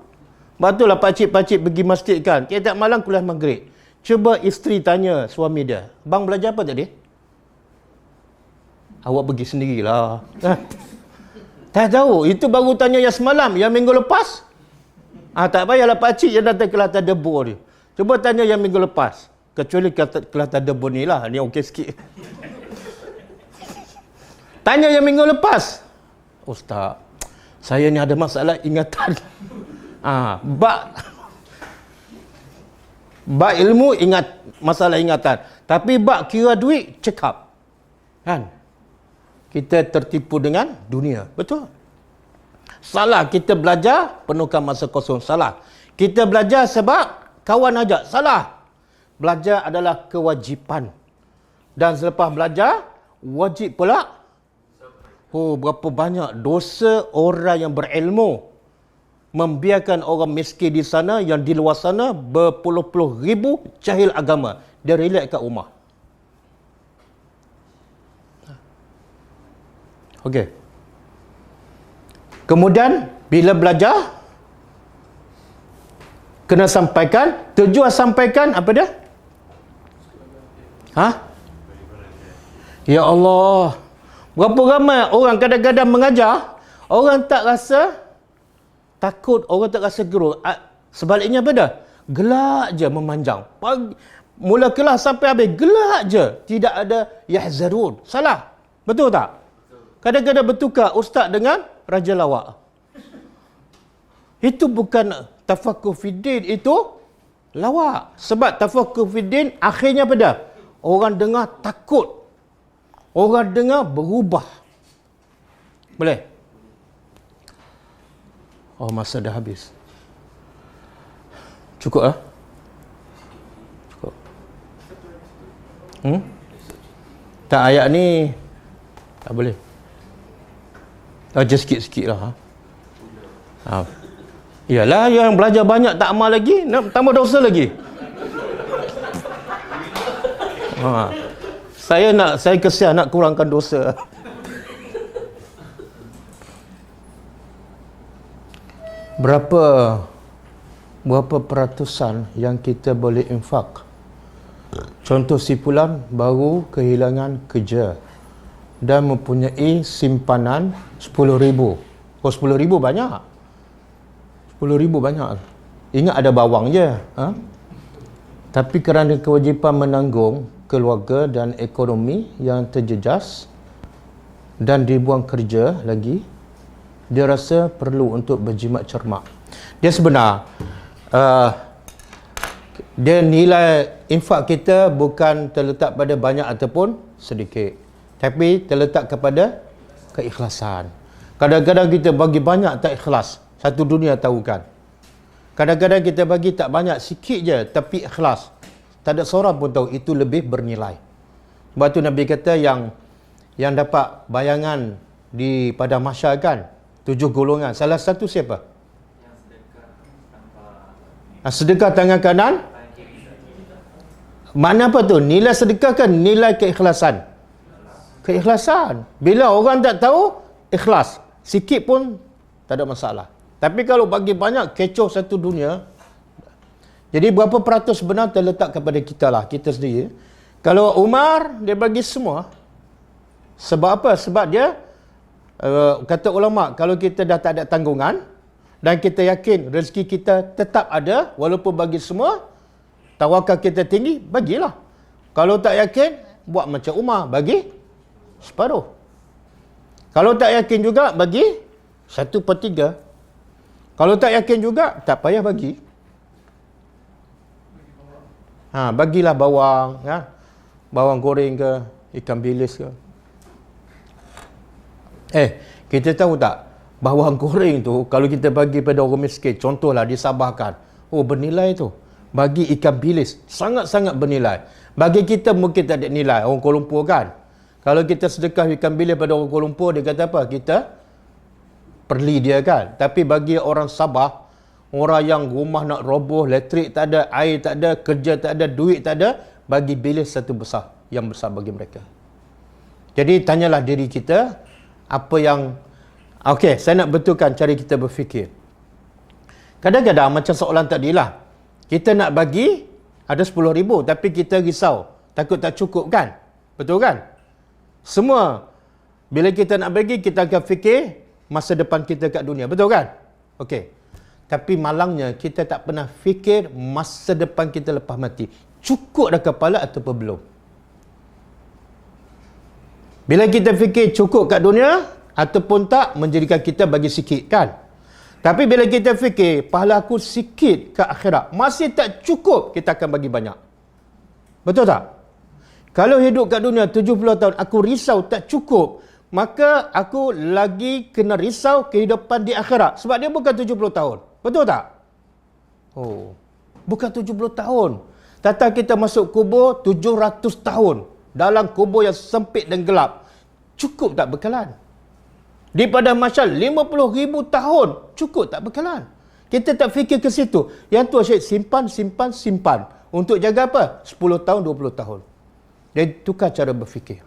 Betul lah pakcik-pakcik pergi masjid kan. Tiap malam kuliah maghrib. Cuba isteri tanya suami dia, bang belajar apa tadi? Awak pergi sendirilah. Tak tahu. Itu baru tanya yang semalam. Yang minggu lepas? Tak payahlah pakcik yang datang kelas tadabbur ni. Cuba tanya yang minggu lepas. Kecuali kelas tadabbur ni lah. Ni okey sikit. Tanya yang minggu lepas. Ustaz, saya ni ada masalah ingatan. Bak ilmu ingat masalah ingatan. Tapi bak kira duit, cekap. Kan? Kita tertipu dengan dunia. Betul? Salah kita belajar, penuhkan masa kosong. Salah. Kita belajar sebab kawan ajak. Salah. Belajar adalah kewajipan. Dan selepas belajar, wajib pula. Berapa banyak dosa orang yang berilmu membiarkan orang miskin di sana, yang di luar sana berpuluh-puluh ribu jahil agama. Dia relax kat rumah. Okey. Kemudian bila belajar kena sampaikan, tujuan sampaikan apa dia? Ya Allah. Berapa ramai orang kadang-kadang mengajar, orang tak rasa takut, orang tak rasa gerun. Sebaliknya apa dah? Gelak je memanjang. Mula kelas sampai habis, gelak je. Tidak ada yahzarun. Salah. Betul tak? Kadang-kadang bertukar ustaz dengan raja lawak. Itu bukan tafaqquh fiddin, itu lawak. Sebab tafaqquh fiddin akhirnya apa dah? Orang dengar takut. Orang dengar berubah. Boleh? Masa dah habis. Cukup Tak, ayat ni tak boleh. Just sikit-sikit lah. Iyalah, yang belajar banyak tak amal lagi, nak tambah dosa lagi. Saya kesian nak kurangkan dosa. Berapa peratusan yang kita boleh infak? Contoh sipulan baru kehilangan kerja dan mempunyai simpanan 10,000. Oh, 10,000 banyak. 10,000 banyak. Ingat ada bawang je. Tapi kerana kewajipan menanggung keluarga dan ekonomi yang terjejas dan dibuang kerja lagi, dia rasa perlu untuk berjimat cermat. Dia sebenar, dia nilai infak kita bukan terletak pada banyak ataupun sedikit, tapi terletak kepada keikhlasan. Kadang-kadang kita bagi banyak tak ikhlas, satu dunia tahu kan. Kadang-kadang kita bagi tak banyak, sikit je tapi ikhlas, tak ada seorang pun tahu, itu lebih bernilai. Sebab tu Nabi kata yang dapat bayangan di pada mahsyar kan, 7 golongan. Salah satu siapa? Sedekah tangan kanan. Makna apa tu? Nilai sedekah kan nilai keikhlasan. Keikhlasan. Bila orang tak tahu, ikhlas. Sikit pun tak ada masalah. Tapi kalau bagi banyak, kecoh satu dunia. Jadi berapa peratus benar terletak kepada kita lah, kita sendiri. Kalau Umar, dia bagi semua. Sebab apa? Sebab dia, kata ulama', kalau kita dah tak ada tanggungan, dan kita yakin rezeki kita tetap ada, walaupun bagi semua, tawakal kita tinggi, bagilah. Kalau tak yakin, buat macam Umar, bagi separuh. Kalau tak yakin juga, bagi 1/3. Kalau tak yakin juga, tak payah bagi. Bagilah bawang, bawang goreng ke, ikan bilis ke. Kita tahu tak, bawang goreng tu, kalau kita bagi pada orang miskin, contohlah di Sabah kan, bernilai tu. Bagi ikan bilis, sangat-sangat bernilai. Bagi kita mungkin tak ada nilai, orang Kuala Lumpur kan. Kalau kita sedekah ikan bilis pada orang Kuala Lumpur, dia kata apa? Kita perli dia kan. Tapi bagi orang Sabah, orang yang rumah nak roboh, elektrik tak ada, air tak ada, kerja tak ada, duit tak ada, bagi bilis satu besar, yang besar bagi mereka. Jadi tanyalah diri kita, apa yang... Okey, saya nak betulkan cara kita berfikir. Kadang-kadang macam soalan tadi lah, kita nak bagi ada 10,000, tapi kita risau, takut tak cukup kan? Betul kan? Semua, bila kita nak bagi, kita akan fikir masa depan kita kat dunia. Betul kan? Okey. Tapi malangnya, kita tak pernah fikir masa depan kita lepas mati. Cukup dah kepala ataupun belum? Bila kita fikir cukup kat dunia ataupun tak, menjadikan kita bagi sikit kan? Tapi bila kita fikir pahala aku sikit ke akhirat, masih tak cukup, kita akan bagi banyak. Betul tak? Kalau hidup kat dunia 70 tahun, aku risau tak cukup, maka aku lagi kena risau kehidupan di akhirat. Sebab dia bukan 70 tahun. Betul tak? Bukan 70 tahun. Tata kita masuk kubur 700 tahun. Dalam kubur yang sempit dan gelap. Cukup tak bekalan? Di padang mahsyar 50,000 tahun. Cukup tak bekalan? Kita tak fikir ke situ. Yang tu asyik simpan. Untuk jaga apa? 10 tahun, 20 tahun. Dia tukar cara berfikir.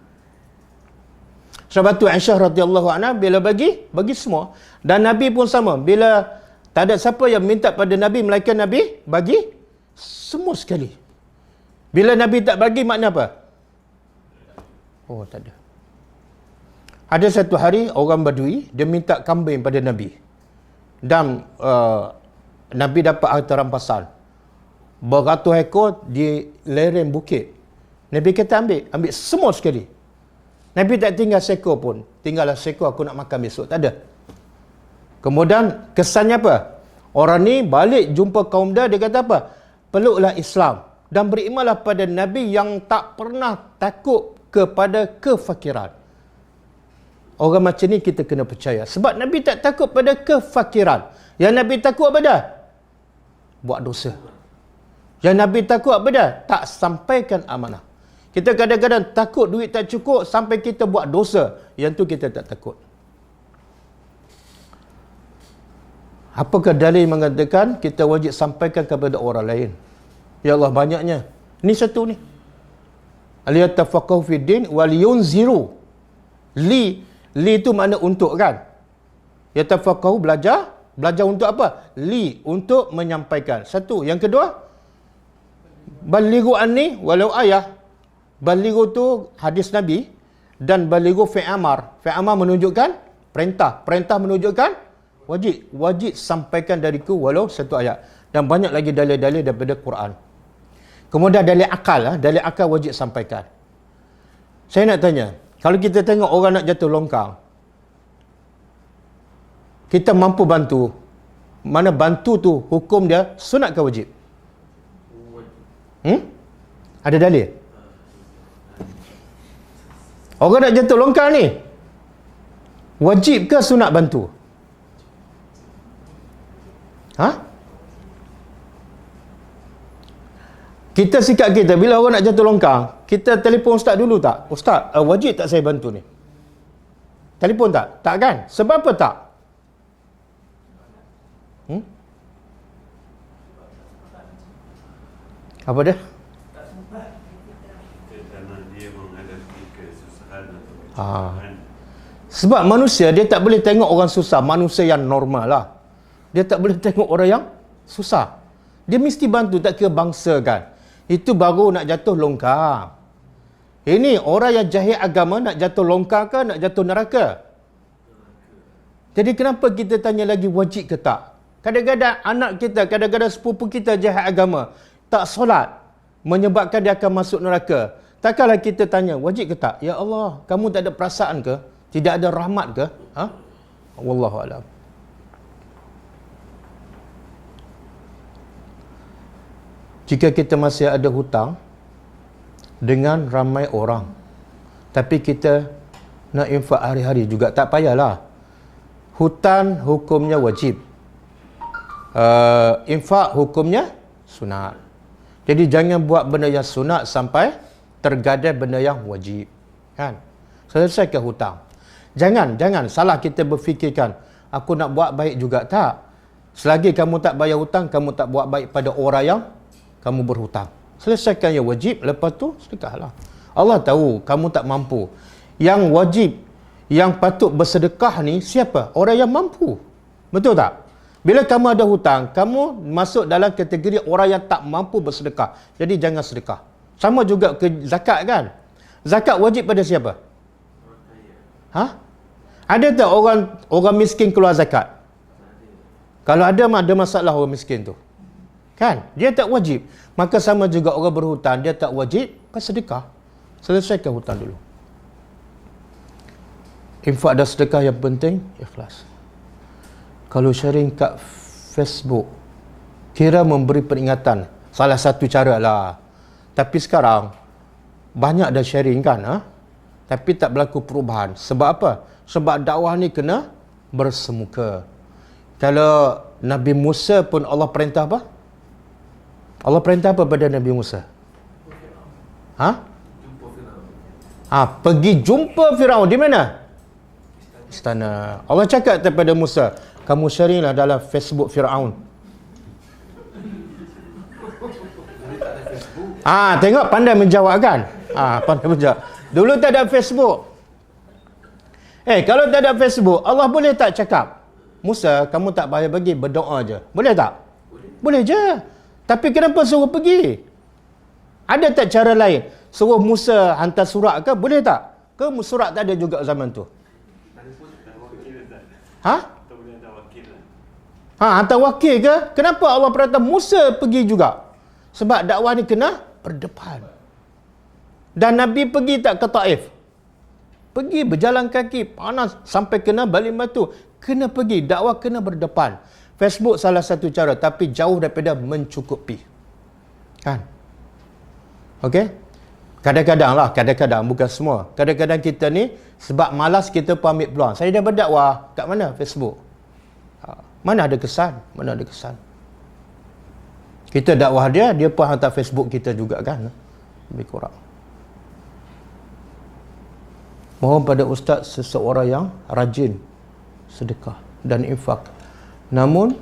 Sebab tu Aisyah radhiyallahu anha bila bagi semua. Dan Nabi pun sama. Bila tak ada siapa yang minta pada Nabi, melainkan Nabi bagi semua sekali. Bila Nabi tak bagi, makna apa? Tak ada. Ada satu hari, orang Badui, dia minta kambing pada Nabi. Dan Nabi dapat harta rampasan. Beratus ekor di lereng bukit. Nabi kata ambil semua sekali. Nabi tak tinggal seekor pun. Tinggallah seekor, aku nak makan besok. Tak ada. Kemudian kesannya apa? Orang ni balik jumpa kaum dia kata apa? Peluklah Islam dan berimanlah pada Nabi yang tak pernah takut kepada kefakiran. Orang macam ni kita kena percaya. Sebab Nabi tak takut pada kefakiran. Yang Nabi takut apa dah? Buat dosa. Yang Nabi takut apa dah? Tak sampaikan amanah. Kita kadang-kadang takut duit tak cukup sampai kita buat dosa. Yang tu kita tak takut. Apakah dalil mengatakan kita wajib sampaikan kepada orang lain? Ya Allah, banyaknya. Ini satu ni. Aliyatafaqahu fid din wal yunziru. Li itu makna untuk kan? Yatafaqahu belajar untuk apa? Li untuk menyampaikan. Satu. Yang kedua, balighu anni walau ayah. Balighu tu hadis Nabi dan balighu fi'l amar. Fi'l amar menunjukkan perintah. Perintah menunjukkan wajib sampaikan dariku walau satu ayat. Dan banyak lagi dalil-dalil daripada Quran. Kemudian dalil akal wajib sampaikan. Saya nak tanya, kalau kita tengok orang nak jatuh longkang, kita mampu bantu, mana bantu tu hukum dia sunat ke wajib? Ada dalil? Orang nak jatuh longkang ni, wajib ke sunat bantu? Kita sikap kita, bila orang nak jatuh longkang, kita telefon ustaz dulu tak? Ustaz, wajib tak saya bantu ni? Telefon tak? Tak kan? Sebab apa tak? Apa dia? Kerana dia menghadapi kesusahan atau Sebab manusia, dia tak boleh tengok orang susah. Manusia yang normal lah. Dia tak boleh tengok orang yang susah. Dia mesti bantu, tak kira bangsa kan. Itu baru nak jatuh longkang. Ini orang yang jahil agama nak jatuh longkang ke, nak jatuh neraka? Jadi kenapa kita tanya lagi wajib ke tak? Kadang-kadang anak kita, kadang-kadang sepupu kita jahil agama, tak solat, menyebabkan dia akan masuk neraka. Takkanlah kita tanya, wajib ke tak? Ya Allah, kamu tak ada perasaan ke? Tidak ada rahmat ke? Wallahualam. Jika kita masih ada hutang dengan ramai orang, tapi kita nak infak hari-hari juga, tak payahlah. Hutang hukumnya wajib. Infak hukumnya sunat. Jadi jangan buat benda yang sunat sampai tergadai benda yang wajib. Kan? Selesaikan hutang. Jangan salah kita berfikirkan, aku nak buat baik juga. Tak. Selagi kamu tak bayar hutang, kamu tak buat baik pada orang yang kamu berhutang. Selesaikan yang wajib, lepas tu sedekahlah. Allah tahu kamu tak mampu. Yang wajib, yang patut bersedekah ni siapa? Orang yang mampu. Betul tak? Bila kamu ada hutang, kamu masuk dalam kategori orang yang tak mampu bersedekah. Jadi jangan sedekah. Sama juga ke zakat kan? Zakat wajib pada siapa? Ada tak orang miskin keluar zakat? Kalau ada masalah orang miskin tu. Kan? Dia tak wajib. Maka sama juga orang berhutang, dia tak wajib bersedekah. Selesaikan hutang dulu. Infak dan sedekah yang penting, ikhlas. Kalau sharing kat Facebook, kira memberi peringatan. Salah satu cara lah. Tapi sekarang, banyak dah sharing kan? Tapi tak berlaku perubahan. Sebab apa? Sebab dakwah ni kena bersemuka. Kalau Nabi Musa pun Allah perintah apa? Allah perintah apa pada Nabi Musa? Pergi jumpa Firaun. Di mana? Istana. Allah cakap kepada Musa, kamu sharinglah dalam Facebook Firaun. Tengok pandai menjawab kan? Pandai menjawab. Dulu tak ada Facebook. Kalau tak ada Facebook, Allah boleh tak cakap, Musa, kamu tak payah pergi, berdoa je. Boleh tak? Boleh je. Tapi kenapa suruh pergi? Ada tak cara lain? Suruh Musa hantar surat ke? Boleh tak? Ke surat tak ada juga zaman tu? Hantar wakil ke? Kenapa Allah perintah Musa pergi juga? Sebab dakwah ni kena berdepan. Dan Nabi pergi tak ke Taif? Pergi berjalan kaki, panas sampai kena baling batu. Kena pergi, dakwah kena berdepan. Facebook salah satu cara, tapi jauh daripada mencukupi. Kan? Okey? Kadang-kadang, bukan semua. Kadang-kadang kita ni, sebab malas kita pun ambil peluang. Saya dah berdakwah, kat mana? Facebook. Mana ada kesan? Kita dakwah dia pun hantar Facebook kita juga kan? Lebih kurang. Mohon pada ustaz seseorang yang rajin sedekah dan infak, namun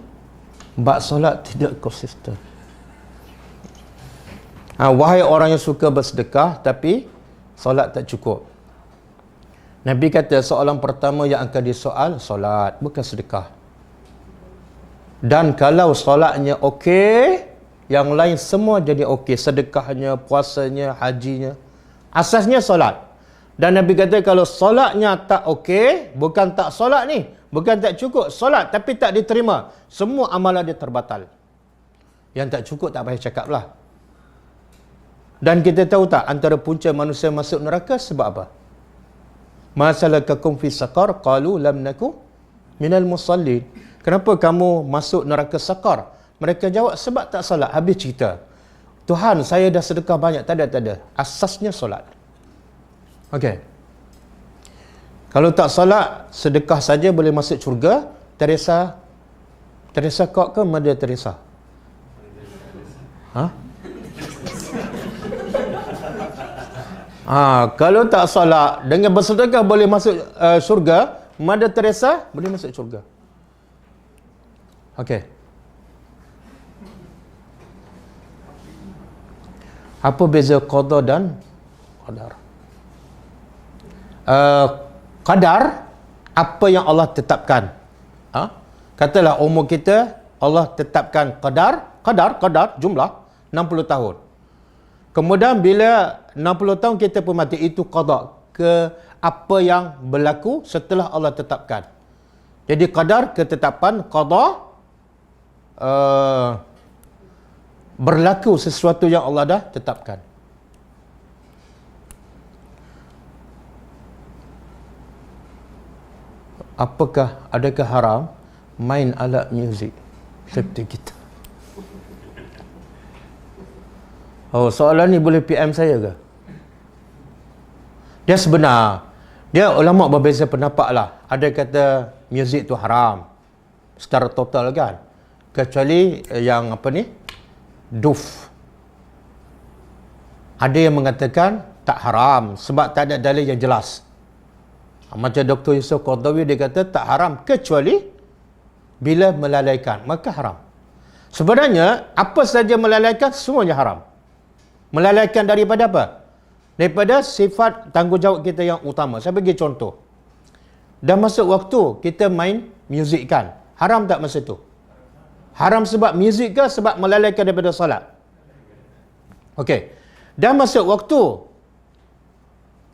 bab solat tidak konsisten. Wahai orang yang suka bersedekah tapi solat tak cukup. Nabi kata soalan pertama yang akan disoal solat, bukan sedekah. Dan kalau solatnya okey, yang lain semua jadi okey. Sedekahnya, puasanya, hajinya. Asasnya solat. Dan Nabi kata kalau solatnya tak okey, bukan tak solat ni, bukan tak cukup. Solat tapi tak diterima, semua amalan dia terbatal. Yang tak cukup tak payah cakap lah. Dan kita tahu tak antara punca manusia masuk neraka sebab apa? Masalakakum fi saqar qalu lam naku minal musallin. Kenapa kamu masuk neraka sakar? Mereka jawab sebab tak solat. Habis cerita. Tuhan, saya dah sedekah banyak. Tak ada. Asasnya solat. Okey. Kalau tak solat, sedekah saja boleh masuk syurga. Teresa kau ke Mother Teresa? Kalau tak solat, dengan bersedekah boleh masuk syurga. Mother Teresa boleh masuk syurga. Okey. Apa beza qada dan qadar? Qadar, apa yang Allah tetapkan. Katalah umur kita, Allah tetapkan qadar jumlah 60 tahun. Kemudian bila 60 tahun kita pun mati, itu qada, ke apa yang berlaku setelah Allah tetapkan. Jadi qadar, ketetapan, qada, berlaku sesuatu yang Allah dah tetapkan. Adakah haram main alat muzik seperti kita? Soalan ni boleh PM saya ke? Dia sebenar. Dia ulama berbeza pendapat lah. Ada kata muzik tu haram secara total kan, kecuali yang duf. Ada yang mengatakan tak haram sebab tak ada dalil yang jelas. Macam Dr. Yusuf Qardawi, dia kata tak haram kecuali bila melalaikan, maka haram. Sebenarnya apa saja melalaikan semuanya haram. Melalaikan daripada apa? Daripada sifat tanggungjawab kita yang utama. Saya bagi contoh. Dah masuk waktu kita main muzik kan, haram tak masa tu? Haram sebab muzik ke sebab melalaikan daripada solat? Okey. Dah masuk waktu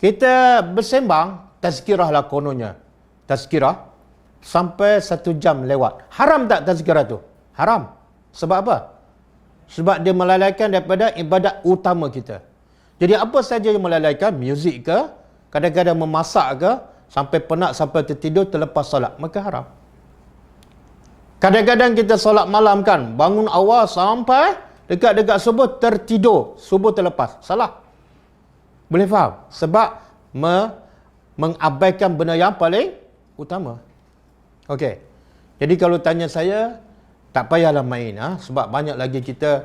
kita bersembang, tazkirah lah kononnya. Tazkirah sampai 1 jam lewat. Haram tak tazkirah tu? Haram. Sebab apa? Sebab dia melalaikan daripada ibadat utama kita. Jadi apa saja yang melalaikan, muzik ke, kadang-kadang memasak ke, sampai penat, sampai tertidur, terlepas solat, maka haram. Kadang-kadang kita solat malam kan, bangun awal sampai dekat-dekat subuh, tertidur, subuh terlepas. Salah. Boleh faham? Sebab mengabaikan benda yang paling utama. Okey. Jadi kalau tanya saya, tak payahlah main. Sebab banyak lagi kita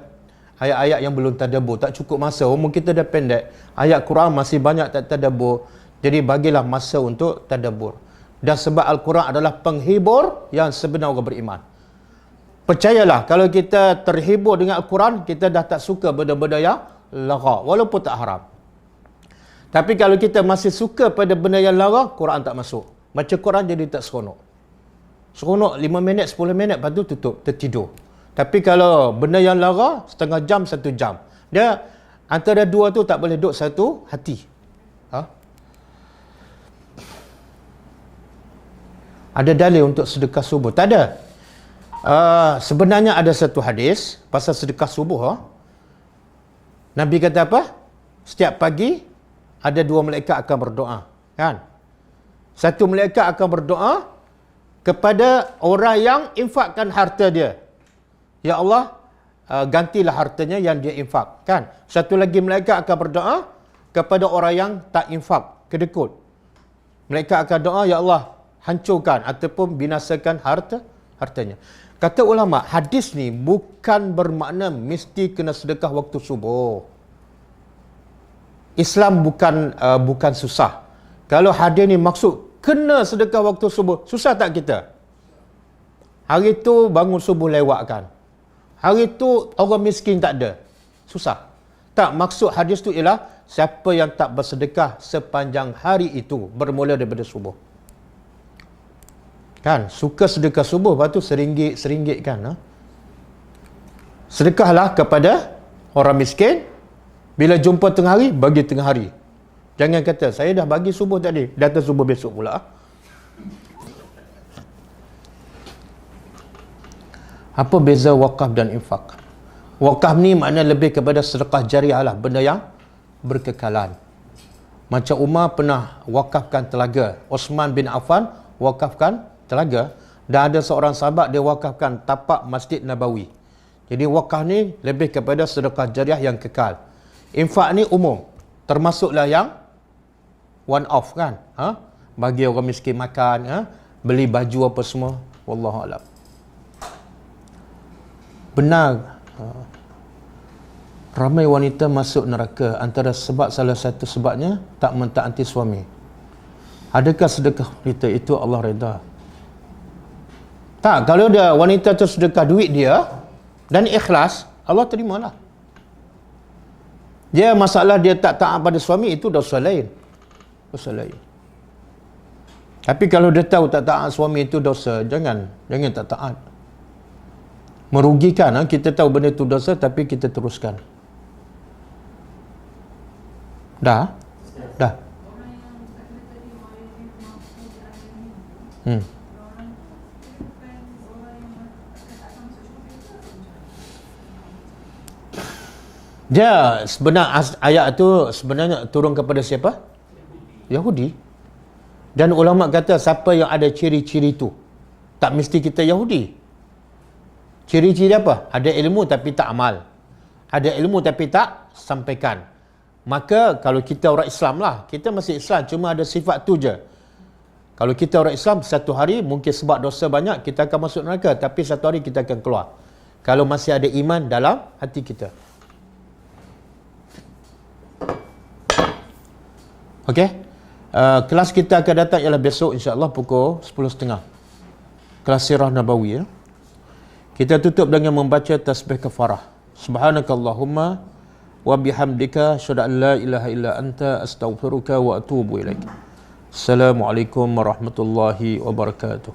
ayat-ayat yang belum tadabbur. Tak cukup masa. Umur kita dah pendek. Ayat Quran masih banyak tak tadabbur. Jadi bagilah masa untuk tadabbur. Dan sebab Al-Quran adalah penghibur yang sebenar orang beriman. Percayalah, kalau kita terhibur dengan Al-Quran, kita dah tak suka benda-benda yang lara, walaupun tak haram. Tapi kalau kita masih suka pada benda yang lara, Quran tak masuk. Baca Quran jadi tak seronok. Seronok 5 minit, 10 minit, lepas tu tutup, tertidur. Tapi kalau benda yang lara, setengah jam, 1 jam. Dia antara dua tu tak boleh duduk satu hati. Ada dalil untuk sedekah subuh? Tak ada. Sebenarnya ada satu hadis pasal sedekah subuh. Nabi kata apa? Setiap pagi ada 2 malaikat akan berdoa, kan? Satu malaikat akan berdoa kepada orang yang infakkan harta dia. Ya Allah, gantilah hartanya yang dia infak, kan? Satu lagi malaikat akan berdoa kepada orang yang tak infak, kedekut. Malaikat akan doa, ya Allah, hancurkan ataupun binasakan hartanya. Kata ulama, hadis ni bukan bermakna mesti kena sedekah waktu subuh. Islam bukan susah. Kalau hadir ni maksud kena sedekah waktu subuh, susah tak kita? Hari tu bangun subuh lewatkan. Hari tu orang miskin tak ada. Susah. Tak, maksud hadis tu ialah siapa yang tak bersedekah sepanjang hari itu bermula daripada subuh. Kan, suka sedekah subuh, lepas tu seringgit kan. Ha? Sedekahlah kepada orang miskin. Bila jumpa tengah hari, bagi tengah hari. Jangan kata, saya dah bagi subuh tadi, datang subuh besok pula. Apa beza wakaf dan infak? Wakaf ni makna lebih kepada sedekah jariah lah, benda yang berkekalan. Macam Umar pernah wakafkan telaga, Osman bin Affan wakafkan telaga, dan ada seorang sahabat dia wakafkan tapak Masjid Nabawi. Jadi wakaf ni lebih kepada sedekah jariah yang kekal. Infak ni umum, termasuklah yang one off kan, ha? Bagi orang miskin makan, ha? Beli baju apa semua. Wallahu a'lam. Benar, ramai wanita masuk neraka antara sebab salah satu sebabnya tak mentaati suami. Adakah sedekah wanita itu Allah redha? Tak, kalau dia wanita tu sedekah duit dia dan ikhlas, Allah terimalah. Dia masalah dia tak taat pada suami, itu dosa lain. Dosa lain. Tapi kalau dia tahu tak taat suami itu dosa, jangan tak taat. Merugikan, ha? Kita tahu benda itu dosa tapi kita teruskan. Dah? Dia ayat tu sebenarnya turun kepada siapa? Yahudi. Dan ulama kata siapa yang ada ciri-ciri tu, tak mesti kita Yahudi. Ciri-ciri apa? Ada ilmu tapi tak amal. Ada ilmu tapi tak sampaikan. Maka kalau kita orang Islam lah, kita masih Islam, cuma ada sifat tu je. Kalau kita orang Islam, satu hari mungkin sebab dosa banyak kita akan masuk neraka, tapi satu hari kita akan keluar. Kalau masih ada iman dalam hati kita. Okey? Kelas kita akan datang ialah besok insya-Allah pukul 10.30. Kelas Sirah Nabawi, ya. Kita tutup dengan membaca tasbih kafarah. Subhanakallahumma wa bihamdika asyhadu an la ilaha illa anta astaghfiruka wa atubu ilaik. Assalamualaikum warahmatullahi wabarakatuh.